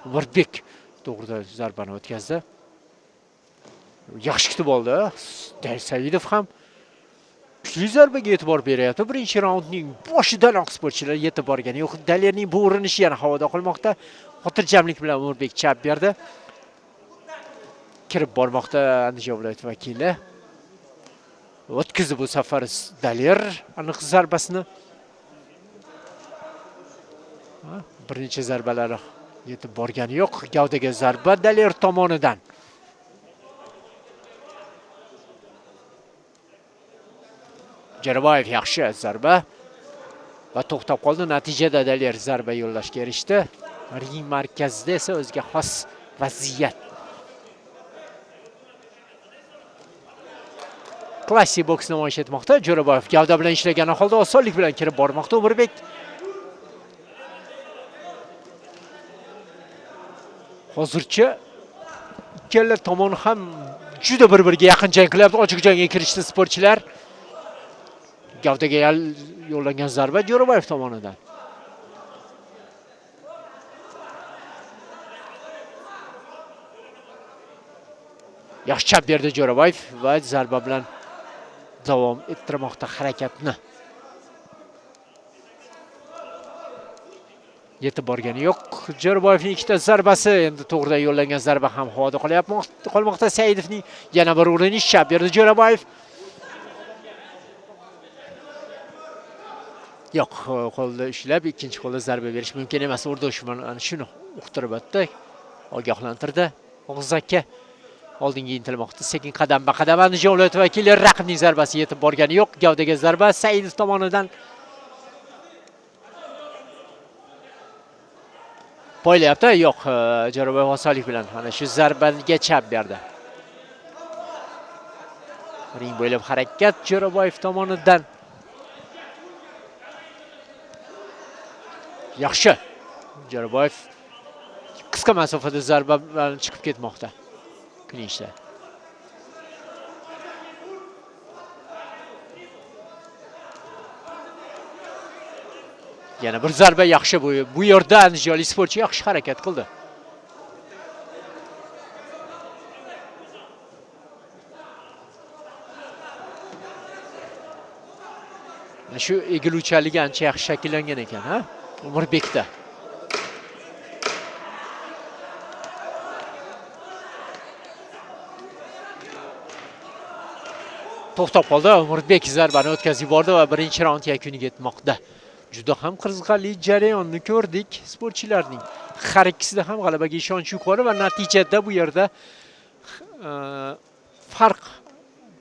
Umirbek to'g'rida zarbani o'tkazdi. Yaxshi kutib oldi. Saidov ham kuchli zarbaga e'tibor beryapti. Birinchi raundning boshidanoq sportchilar yetib borgani yo'q. Dalerning bu urinishi yana havoda qolmoqda. Xotirjamlik bilan Umirbek chap berdi. Kirib bormoqda Andijon viloyati vakili. O'tkazdi bu safar Daler aniq zarbasini. Bir necha zarbalari yetib borgani yo'q. Gavdaga zarba Daler tomonidan. Jo'raboyev yaxshi zarba va to'xtab qoldi. Natijada Daler zarba yo'llashga erishdi. Ring markazida esa o'ziga xos vaziyat. Klassik boks namoyish etmoqda. Jo'raboyev gavda bilan ishlagan holda osonlik bilan kirib bormoqda. Umirbek hozircha ikkala tomon ham juda bir-biriga yaqin jang qilyapti. Ochiq jangga kirishdi sportchilar. Gavdaga yo'llangan zarba Jo'raboyev tomonidan. Yaxshi chap berdi Jo'raboyev va zarba bilan davom ettirmoqda harakatni. Yetib borgani yo'q. Jo'raboyevning ikkita zarbasi endi to'g'rida yo'llangan zarba ham havoda qolmoqda. Saidovning yana bir urinish chap berdi Jo'raboyev. Yo'q, qo'lda ushlab ikkinchi qo'lda zarba berish mumkin emas. O'rdoshev mana shuni uqtirib o'tdi, ogohlantirdi. Og'zakka oldinga intilmoqda. Sekin qadam-qadam Andijon viloyati vakili raqibning zarbasi yetib borgani yo'q. Gavdaga zarba Saidov tomonidan. Poylayapti, yo'q. Jo'raboyev osonlik bilan mana shu zarbaga chap berdi. Ring bo'ylab harakat Jo'raboyev tomonidan. Yaxshi. Jo'raboyev qisqa masofada zarba bilan chiqib ketmoqda. Klinchda. Yana bir zarba yaxshi bu yerda andijonlik sportchi yaxshi harakat qildi. Shu egiluvchanligi ancha yaxshi shakllangan ekan, ha? Umirbekda. To'xtab qoldi. Umirbek zarbani o'tkazib yubordi va birinchi raund yakuniga yetmoqda. Juda ham qiziqarli jarayonni ko'rdik sportchilarning. Har ikkisida ham g'alabaga ishonch yuqori va natijada bu yerda farq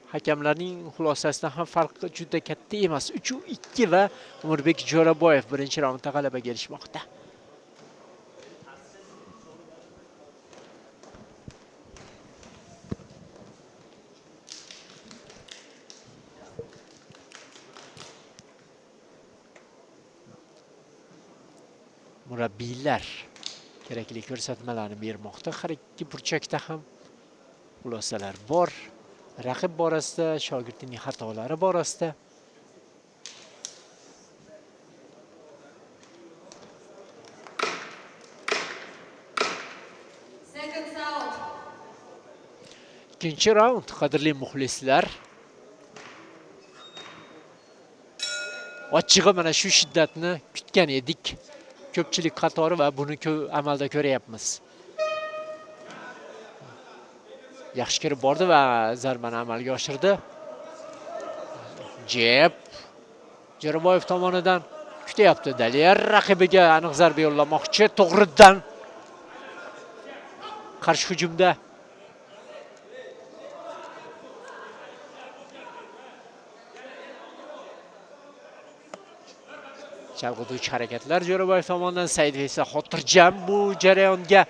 Hakamlarning xulosasidan ham farqi juda katta emas. 3-2 va Umurbek Jo'raboyev birinchi raundda g'alabaga erishmoqda. Murabbiylar kerakli ko'rsatmalarni bermoqda. Har ikki burchakda ham xulosalar bor. Raqib borasida, shogirdning xatolari borasida. Seconds out. Ikkinchi raund, qadrli muxlislar. Ochig'i mana shu shiddatni kutgan edik. Ko'pchilik qatori va buni amalda ko'ryapmiz. Yaxshi kirib bordi va zarbani amalga oshirdi. Jeb Jo'raboyev tomonidan kutyapti. Dalier raqibiga aniq zarba yo'llamoqchi. To'g'ridan qarshi hujumda chalg'ituvchi harakatlar Jo'raboyev tomonidan. Saidov esa xotirjam bu jarayonga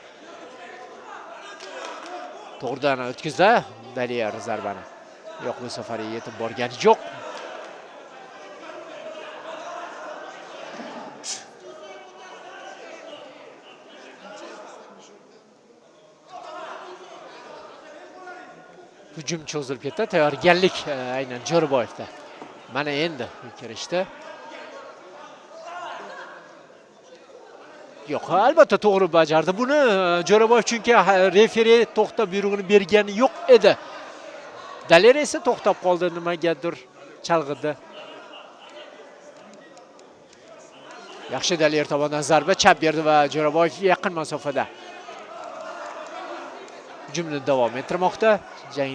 to'g'ridan o'tkazdi. Dalier zarbani. Yo'q, bu safar yetib borgani yo'q. Hujum cho'zilib ketdi. Tayyorgarlik aynan Jo'raboyevda. Mana endi kirishdi. Yo'q, albatta to'g'ri bajardi buni Jo'raboyev, chunki referi to'xtab buyrug'ini bergani yo'q edi. Dalier esa to'xtab qoldi, nimagadir chalg'idi. Yaxshi Dalier tomonidan zarba chap berdi va Jo'raboyev yaqin masofada hujumni davom ettirmoqda. Jang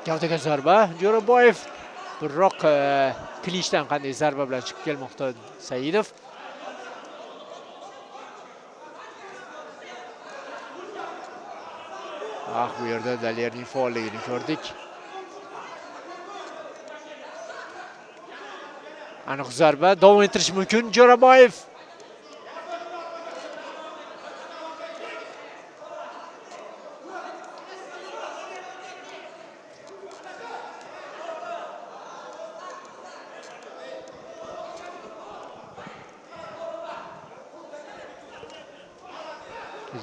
Gavdaga zarba. Jo'raboyev biroq klishdan qanday zarba bilan chiqib kelmoqda Saidov. Bu yerda Dalierning faolligini ko'rdik. Aniq zarba, davom ettirish mumkin Jo'raboyev.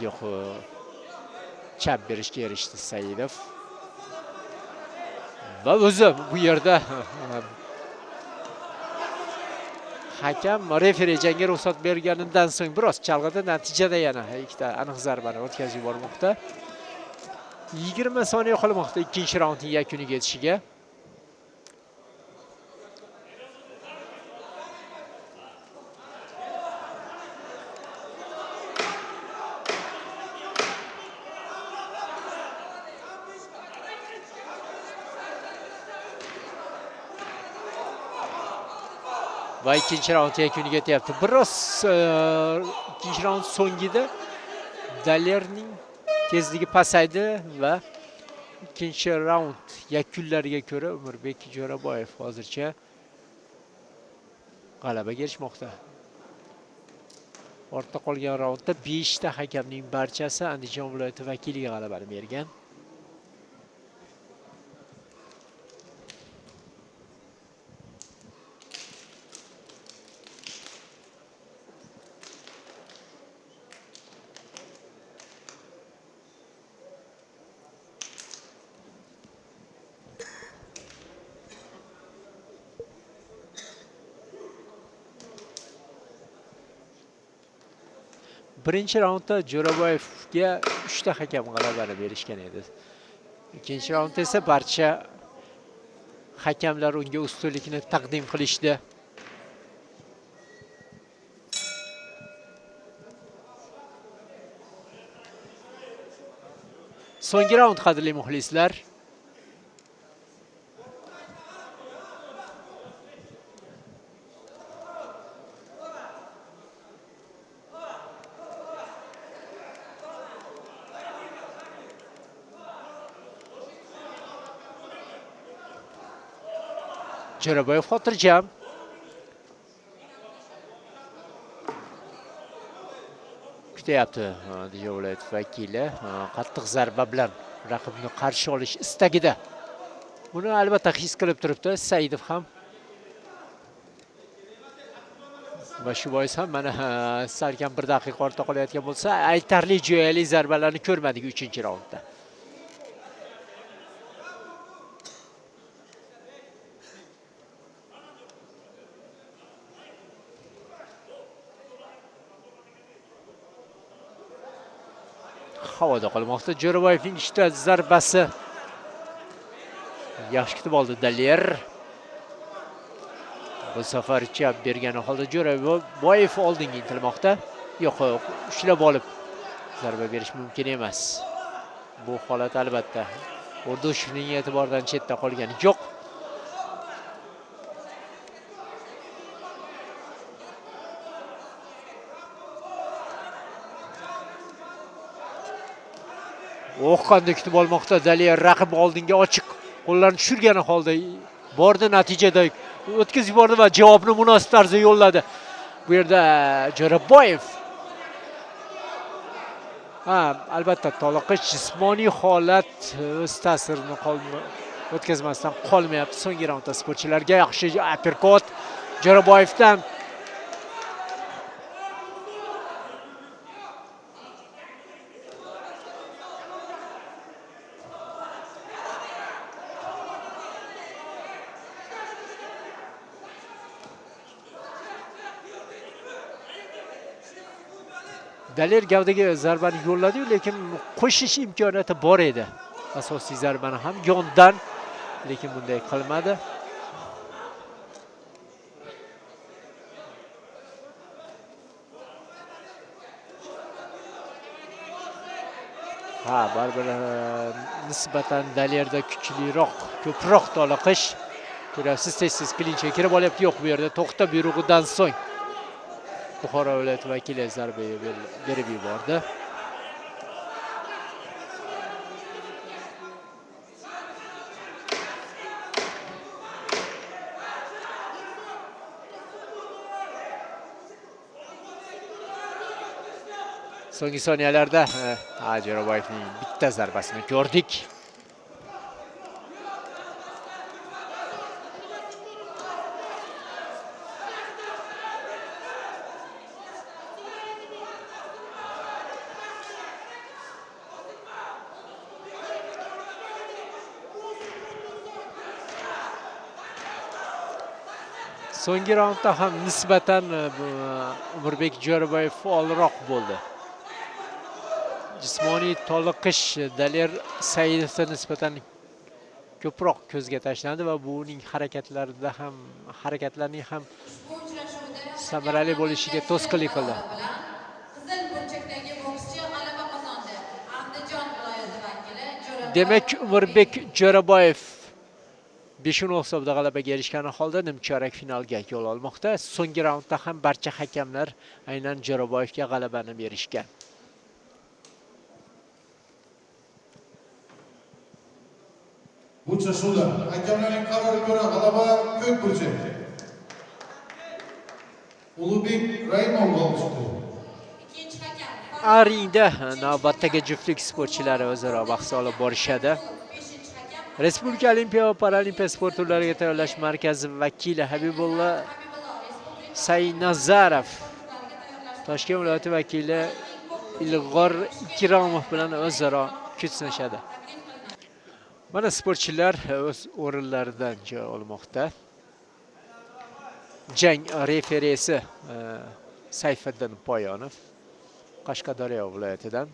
Yo'q, chap berishga erishdi Saidov. Va o'zi bu yerda hakam referi jangga ruxsat berganidan so'ng biroz chalg'idi. Natijada yana ikkita aniq zarbani o'tkazib yubormoqda. 20 soniya qolmoqda ikkinchi raundning yakuniga yetishiga. Va ikkinchi raund yakuniga yetyapti. Biroz ikkinchi raund so'ngida Dalierning tezligi pasaydi va ikkinchi raund yakunlariga ko'ra Umurbek Jo'raboyev hozircha g'alabaga erishmoqda. Ortda qolgan raundda 5 ta hakamning barchasi Andijon viloyati vakiliga g'alabani bergan. Birinchi raundda Jo'raboyevga 3 ta hakam g'alabani berishgan edi. Ikkinchi raundda esa barcha hakamlar unga ustunlikni taqdim qilishdi. So'nggi raund, qadrli muxlislar. Jo'raboyev xotirjam. Kutyapti Andijon viloyati vakili. Qattiq zarba bilan raqibni qarshi olish istagida. Buni albatta his qilib turibdi Saidov ham. Va shu bois ham mana salkam 1 daqiqa ortda qolayotgan bo'lsa, aytarli jo'yali zarbalarni ko'rmadik 3-raundda. Havoda qolmoqda. Jo'raboyevning ikkita zarbasi. Yaxshi kutib oldi Dalier. Bu safar chap bergani holda Jo'raboyev oldinga intilmoqda. Yo'q, ushlab olib zarba berish mumkin emas. Bu holat albatta O'rdushevning e'tiboridan chetda qolgani yo'q. Qanday kutib olmoqda Dalier raqib oldinga ochiq qo'llarini tushirgani holda bordi, natijada o'tkazib yubordi va javobni munosib tarzda yo'lladi. Bu yerda Jo'raboyev albatta toliqish jismoniy holat o'z ta'sirini o'tkazmasdan qolmayapti. So'nggi raundda sportchilarga yaxshi uppercut Jo'raboyevdan. Dalier gavdaga zarbani yo'lladi, lekin qo'shish imkoniyati bor edi. Asosiy zarbani ham yondan, lekin bunday qilmadi. Baribir nisbatan Dalierda kuchliroq, ko'proq toliqish. Ko'rasiz, tez-tez klinchga kirib olyapti. Yo'q, bu yerda to'xta buyrug'idan so'ng Buxoro viloyati vakili zarba berib yubordi. So'nggi soniyalarda Jo'raboyevning bitta zarbasini ko'rdik. So'nggi raundda ham nisbatan Umurbek Jo'raboyev faolroq bo'ldi. Jismoniy toliqish Dalier Saidovga nisbatan ko'proq ko'zga tashlandi va buning harakatlarning ham samarali bo'lishiga to'sqinlik qildi. Qizil burchakdagi bokschi g'alaba qozondi. Andijon viloyati vakili Demak, Umurbek Jo'raboyev 5-0 hisobda g'alabaga erishgani holda nimchorak finalga yo'l olmoqda. So'nggi raundda ham barcha hakamlar aynan Jo'raboyevga g'alabani berishgan. Bu uchrashuvda hakamlarning qaroriga ko'ra g'alaba ko'k burchak. Ulug'bek Raimov olishdi. ikkinchi hakam Aringda navbatdagi juftlik sportchilari o'zaro bahs olib borishadi. Respublika Olimpiya va Paralimpiya sport turlariga tayyorlash markazi vakili Habibulla Saynazarov Toshkent viloyati vakili Ilg'or Ikromov bilan o'zaro kuch sinashadi. Mana sportchilar o'z o'rinlaridan joy olmoqda. Jang referisi Sayfiddin Poyonov Qashqadaryo viloyatidan.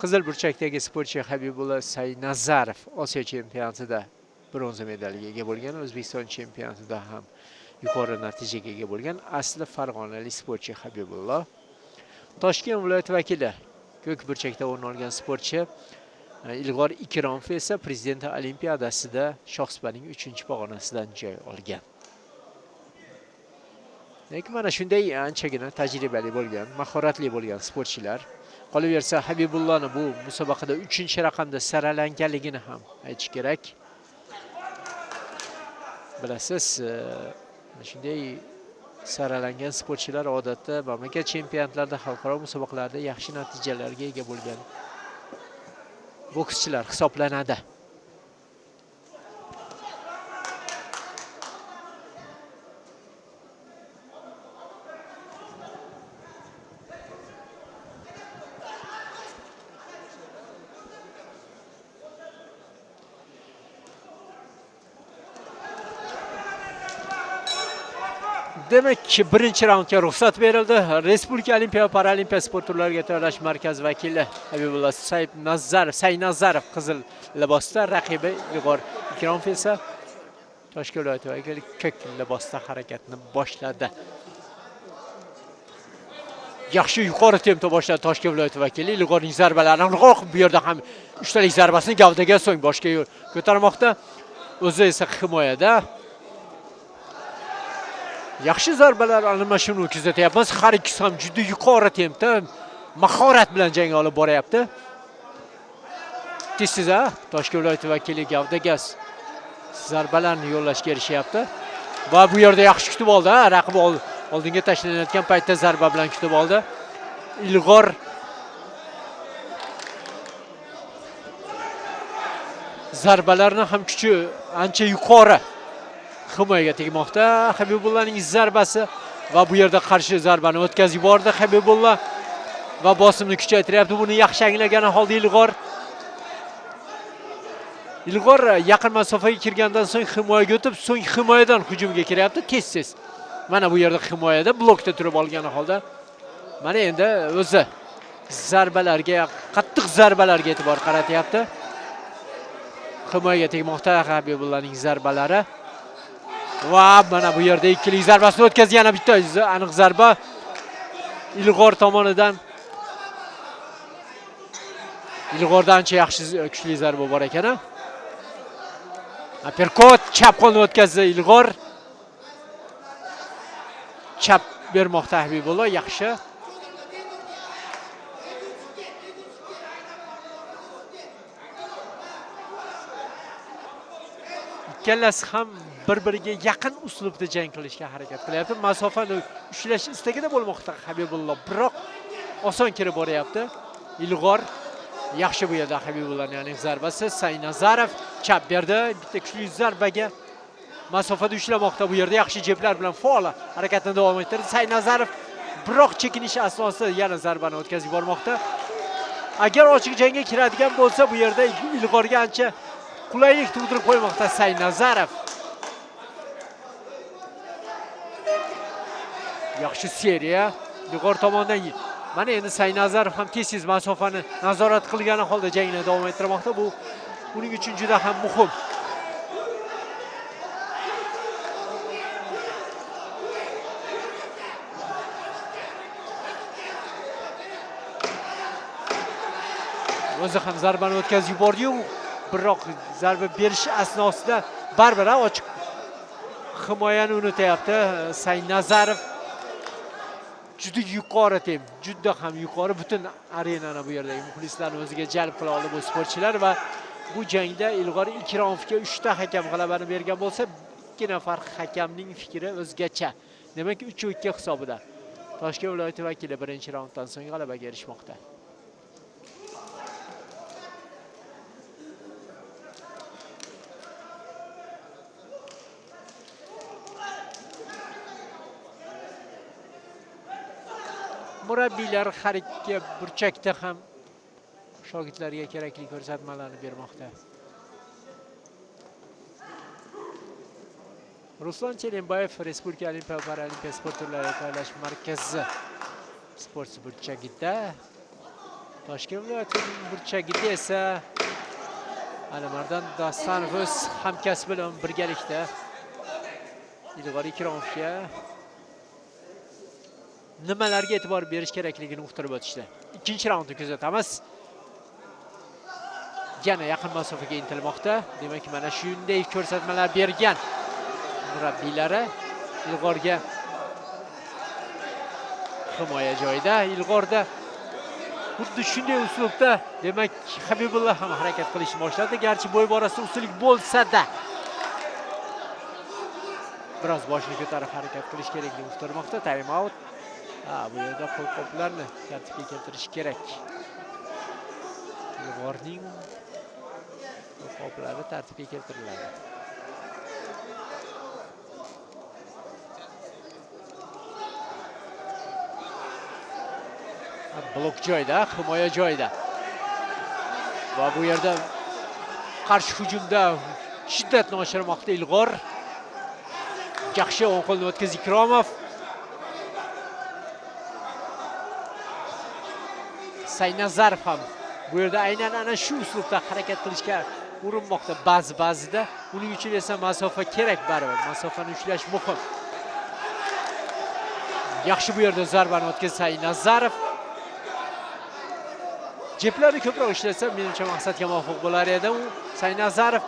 Qizil burchakdagi sportchi Habibulla Saynazarov Osiyo chempionatida bronza medaliga ega bo'lgan, O'zbekiston chempionatida ham yuqori natijaga ega bo'lgan asli farg'onalik sportchi Habibulla. Toshkent viloyati vakili ko'k burchakda o'rin olgan sportchi Ilg'or Ikromov esa Prezident olimpiadasida shohsupaning 3-pog'onasidan joy olgan. Lekin mana shunday anchagina tajribali bo'lgan, mahoratli bo'lgan sportchilar. Qolaversa Habibullani bu musobaqada 3-raqamda saralanganligini ham aytish kerak. Bilasiz, shunday saralangan sportchilar odatda mamlakat chempionatlarida, xalqaro musobaqalarda yaxshi natijalarga ega bo'lgan bokschilar hisoblanadi. Demek ki birinchi raundga ruxsat berildi. Respublika Olimpiya va Paralimpiya sport turlariga tayyorlash markazi vakili Habibullo Saynazarov qizil libosda, raqibi Igor Ikromov esa Toshkent viloyati vakili ko'k libosda harakatni boshladi. Yaxshi yuqori tempda boshladi Toshkent viloyati vakili. Igorning zarbalarini bu yerda ham uchtalik zarbasini gavdaga so'ng boshga ko'tarmoqda. O'zi esa himoyada. Yaxshi zarbalar almashuvini kuzatyapmiz. Har ikkisi ham juda yuqori tempda mahorat bilan jang olib boryapti. Tez-tez Toshkent viloyati vakili gavdaga zarbalarni yo'llashga erishyapti. Va bu yerda yaxshi kutib oldi. Raqib oldinga tashlanayotgan paytda zarba bilan kutib oldi. Ilg'or zarbalarning ham kuchi ancha yuqori. Himoyaga tegmoqda. Habibullaning zarbasi va bu yerda qarshi zarbani o'tkazib yubordi Habibullah va bosimni kuchaytiryapti. Buni yaxshi anglagan holda Ilg'or yaqin masofaga kirgandan so'ng himoyaga o'tib, so'ng himoyadan hujumga kiryapti tez-tez. Mana bu yerda himoyada blokda turib olgan holda mana endi o'zi zarbalarga, qattiq zarbalarga e'tibor qaratyapti. Himoyaga tegmoqda Habibullaning zarbalari. Va mana bu yerda ikkilik zarbasini o'tkazdi, yana bitta aniq zarba Ilg'or tomonidan. Ilg'ordan ancha yaxshi kuchli zarba bor ekan. Aperkot chap qo'lni o'tkazdi Ilg'or. Chap bermoqda Habibullo, yaxshi. Ikkallasi ham bir-biriga yaqin uslubda jang qilishga harakat qilyapti. Masofani ushlash istagida bo'lmoqda Habibullo, biroq oson kirib boryapti. Ilg'or yaxshi bu yerda Habibullohning zarbasi. Saynazarov chap berdi, bitta kuchli zarbaga masofada ushlamoqda. Bu yerda yaxshi jeblar bilan faol harakatni davom ettirdi Saynazarov, biroq chekinish asosida yana zarbani o'tkazib yubormoqda. Agar ochiq jangga kiradigan bo'lsa, bu yerda Ilg'orga ancha qulaylik tug'dirib qo'ymoqda Saynazarov. Yaxshi seriya Ilg'or tomonidan. Mana endi Saynazarov ham tez-tez masofani nazorat qilgani holda jangni davom ettirmoqda. Bu uning uchun juda ham muhim. O'zi ham zarbani o'tkazib yubordi-yu, biroq zarba berish asnosida baribir ochiq himoyani unutyapti Saynazarov. Juda yuqori temp, juda ham yuqori, butun arenani bu yerdagi muxlislarni o'ziga jalb qila oldi bu sportchilar va bu jangda Ilg'or Ikromovga 3 ta hakam g'alabani bergan bo'lsa, 2 nafar hakamning fikri o'zgacha. Demak 3-2 hisobida Toshkent viloyati vakili birinchi raunddan so'ng g'alabaga erishmoqda. Murabbiylar har ikki burchakda ham shogirdlarga kerakli ko'rsatmalarni bermoqda. Ruslan Chelenbayev Respublika Olimpiya va Paralimpiya sport turlariga tayyorlash markazi sport burchagida, Toshkent viloyatining burchagida esa Alimardon Dostonov o'z hamkasbi bilan birgalikda Ilg'or Ikromovga nimalarga e'tibor berish kerakligini uqtirib o'tishdi. Ikkinchi raundni kuzatamiz. Yana yaqin masofaga intilmoqda. Demak, mana shunday ko'rsatmalar bergan murabbiylari Ilg'orga himoya joyida. Ilg'orda xuddi shunday uslubda, demak, Habibullah ham harakat qilishni boshladi. Garchi bo'y borasida ustunlik bo'lsa-da, biroz boshni ko'tarib harakat qilish kerakligini uqtirmoqda. Time out. Bu yerda qo'lqoplarni tartibga keltirish kerak. Ilg'orning qo'lqoplari tartibga keltiriladi. Blok joyda, himoya joyida. Va bu yerda qarshi hujumda shiddatni oshirmoqda Ilg'or. Yaxshi o'ng qo'lni o'tkaz Ikromov. Saynazarov ham bu yerda aynan ana shu uslubda harakat qilishga urinmoqda ba'zida. Uning uchun esa masofa kerak baribir. Masofani ushlash muhim. Yaxshi bu yerda zarbani o'tkaz Saynazarov. Jeplarni ko'proq ishlatsa, menimcha maqsadga muvofiq bo'lar edi. U Saynazarov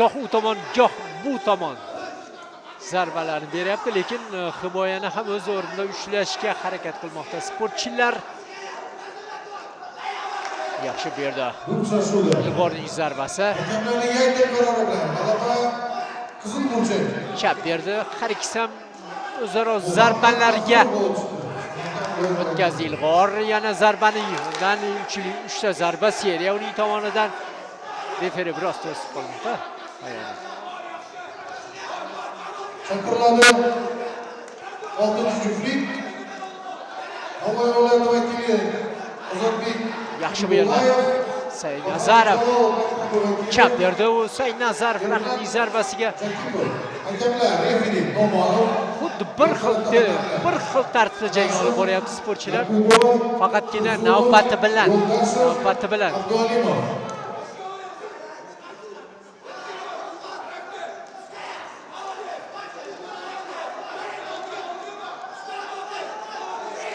goh u tomon, goh bu tomon zarbalarni beryapti, lekin himoyani ham o'z o'rnida ushlashga harakat qilmoqda sportchilar. Yaxshi bu yerda Ilg'orning zarbasi. Hakamlarning yangi qarori bilan g'alaba qizil burchak. Chap berdi. Har ikkisi ham o'zaro zarbalarga o'tkazdi Ilg'or. Yana zarbaning 3ta zarba seriya uning tomonidan. Referi biroz to'sib qolmoqda. Chaqiriladi 6-juftlik. Navoiy viloyati vakili Ozodbek. Yaxshi bu yerda Saynazarov chap berdi. U Saynazarov raqibning zarbasiga Hakamlar referi Tomonov. xuddi bir xil tartibda jang olib boryapti sportchilar. Faqatgina navbati bilan. Abdualimov.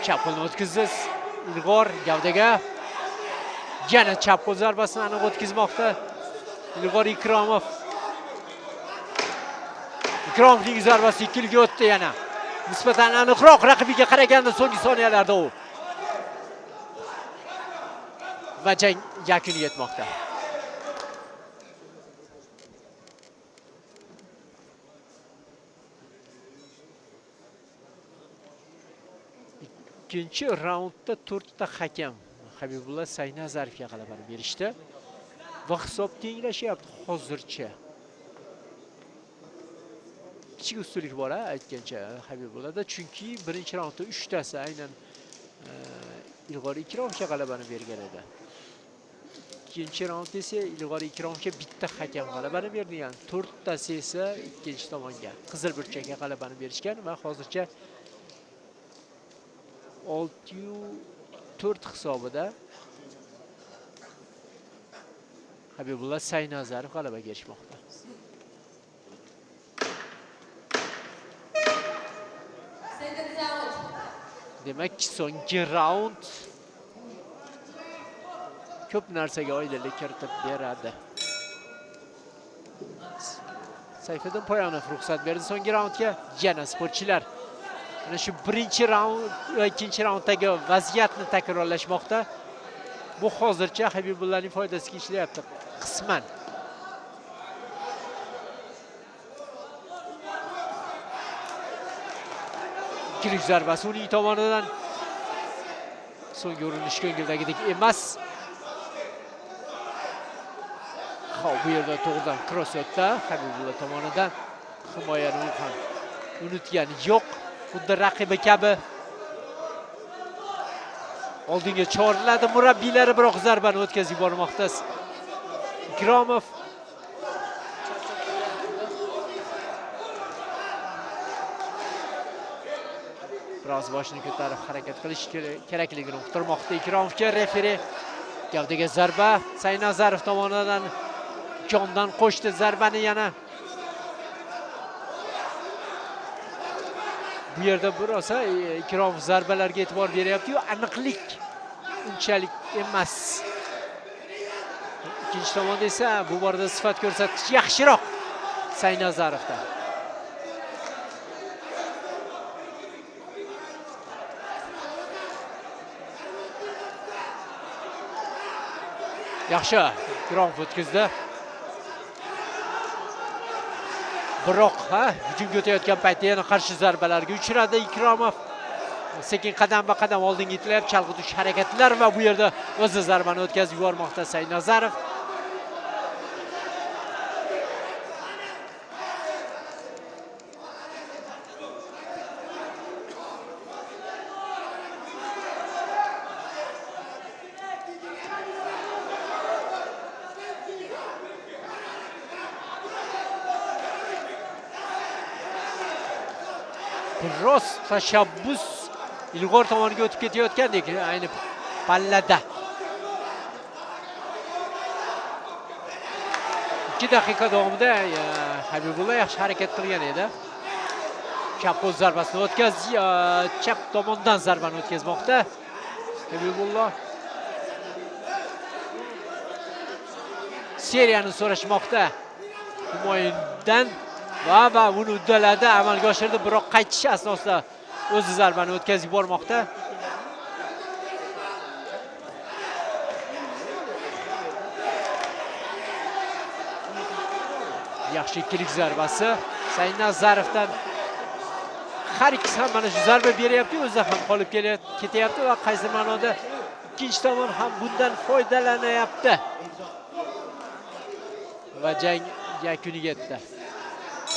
Chap qo'lni o'tkazdi Ilg'or gavdaga. Yana chap qo'l zarbasini aniq o'tkazmoqda Ilg'or Ikromov. Ikromovning zarbasi ikkiga o'tdi yana. Nisbatan aniqroq raqibiga qaraganda so'nggi soniyalarda u. Va jang yakuniga yetmoqda. Ikkinchi raundda 4 ta hakam Habibulla Saynazarovga g'alabani berishdi va hisob tenglashyapti hozircha. Kichik ustunlik bor aytgancha Habibullada, chunki birinchi raundda 3 tasi aynan Ilg'or Ikromovga g'alabani bergan edi. Ikkinchi raundda esa Ilg'or Ikromovga bitta hakam g'alabani berdi, ya'ni 4 tasi esa ikkinchi tomonga qizil burchakka g'alabani berishgan va hozircha 6-4 hisobida Habibulla Saynazarov g'alabaga erishmoqda. Demak, so'nggi raund ko'p narsaga oydinlik kiritib beradi. Sayfiddin Poyonov ruxsat berdi so'nggi raundga. Yana sportchilar ana shu birinchi raund va ikkinchi raunddagi vaziyatni takrorlashmoqda. Bu hozircha Habibullaning foydasiga ishlayapti qisman. Ikkilik zarbasi uning tomonidan so'nggi urinish ko'ngildagidek emas. Bu yerda to'g'ridan cross o'tdi Habibulla tomonidan. Himoyani u ham unutgani yo'q. Xuddi raqibi kabi oldinga choriladi murabbiylari, biroq zarbani o'tkazib yubormoqda Ikromov. Biroz boshini ko'tarib harakat qilish kerakligini uqtirmoqda Ikromovga referi. Gavdaga zarba Saynazarov tomonidan jondan qo'shdi zarbani yana. Bu yerda birosa Ikromov zarbalarga e'tibor beryapti-yu, aniqlik unchalik emas. Ikkinchi tomonda esa bu borada sifat ko'rsatkichi yaxshiroq Saynazarovda. Yaxshi, Ikromov o'tkazdi. Biroq, hujumga o'tayotgan paytda yana qarshi zarbalarga uchradi Ikromov. Sekin qadam-qadam oldinga intilyapti, chalg'itush harakatlar va bu yerda o'zi zarbani o'tkazib yubormoqda Saynazarov. Biroz tashabbus ilg'or tomoniga o'tib ketayotgandek ayni pallada. 2 daqiqa davomida Habibulloh yaxshi harakat qilgan edi. Chap qo'l zarbasini o'tkazdi, chap tomondan zarbani o'tkazmoqda Habibulloh. Seriyani so'rashmoqda Humoyindan va uni uddaladi, amalga oshirdi, biroq qaytish asnosida o'zi zarbani o'tkazib yubormoqda. Yaxshi ikkilik zarbasi Saynazarovdan. Har ikkisi ham mana shu zarba beryapti, o'zi ham qolib ketyapti va qaysi ma'noda ikkinchi tomon ham bundan foydalanyapti. Va jang yakuniga yetdi.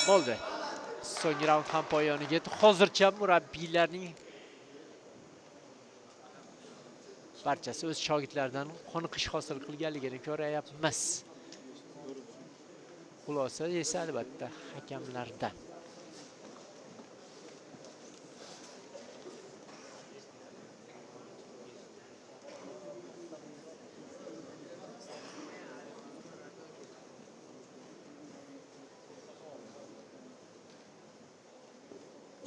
Bo'ldi. So'nggi raund ham poyoniga yetdi. Hozircha murabbiylarning barchasi o'z shogirdlaridan qoniqish hosil qilganligini ko'ryapmiz. Xulosa esa albatta hakamlardan.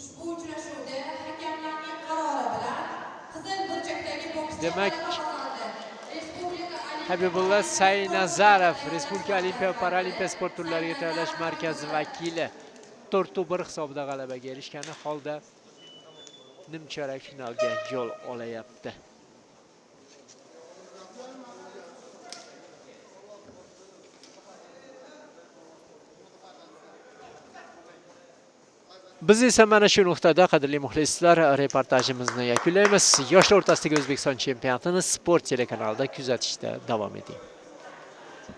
Ushbu uchrashuvda hakamlarning qarori bilan qizil burchakdagi bokschi Demak, Respublika Habibulloh Saynazarov Respublika Olimpiya va Paralimpiya sport turlariga tayyorlash markazi vakili 4-1 hisobida g'alabaga erishgani holda nimchorak finalga yo'l olayapti. Biz esa mana shu nuqtada, qadrli muxlislar, reportajimizni yakunlaymiz. Yoshlar o'rtasidagi O'zbekiston chempionatini Sport telekanalida kuzatishda davom eting.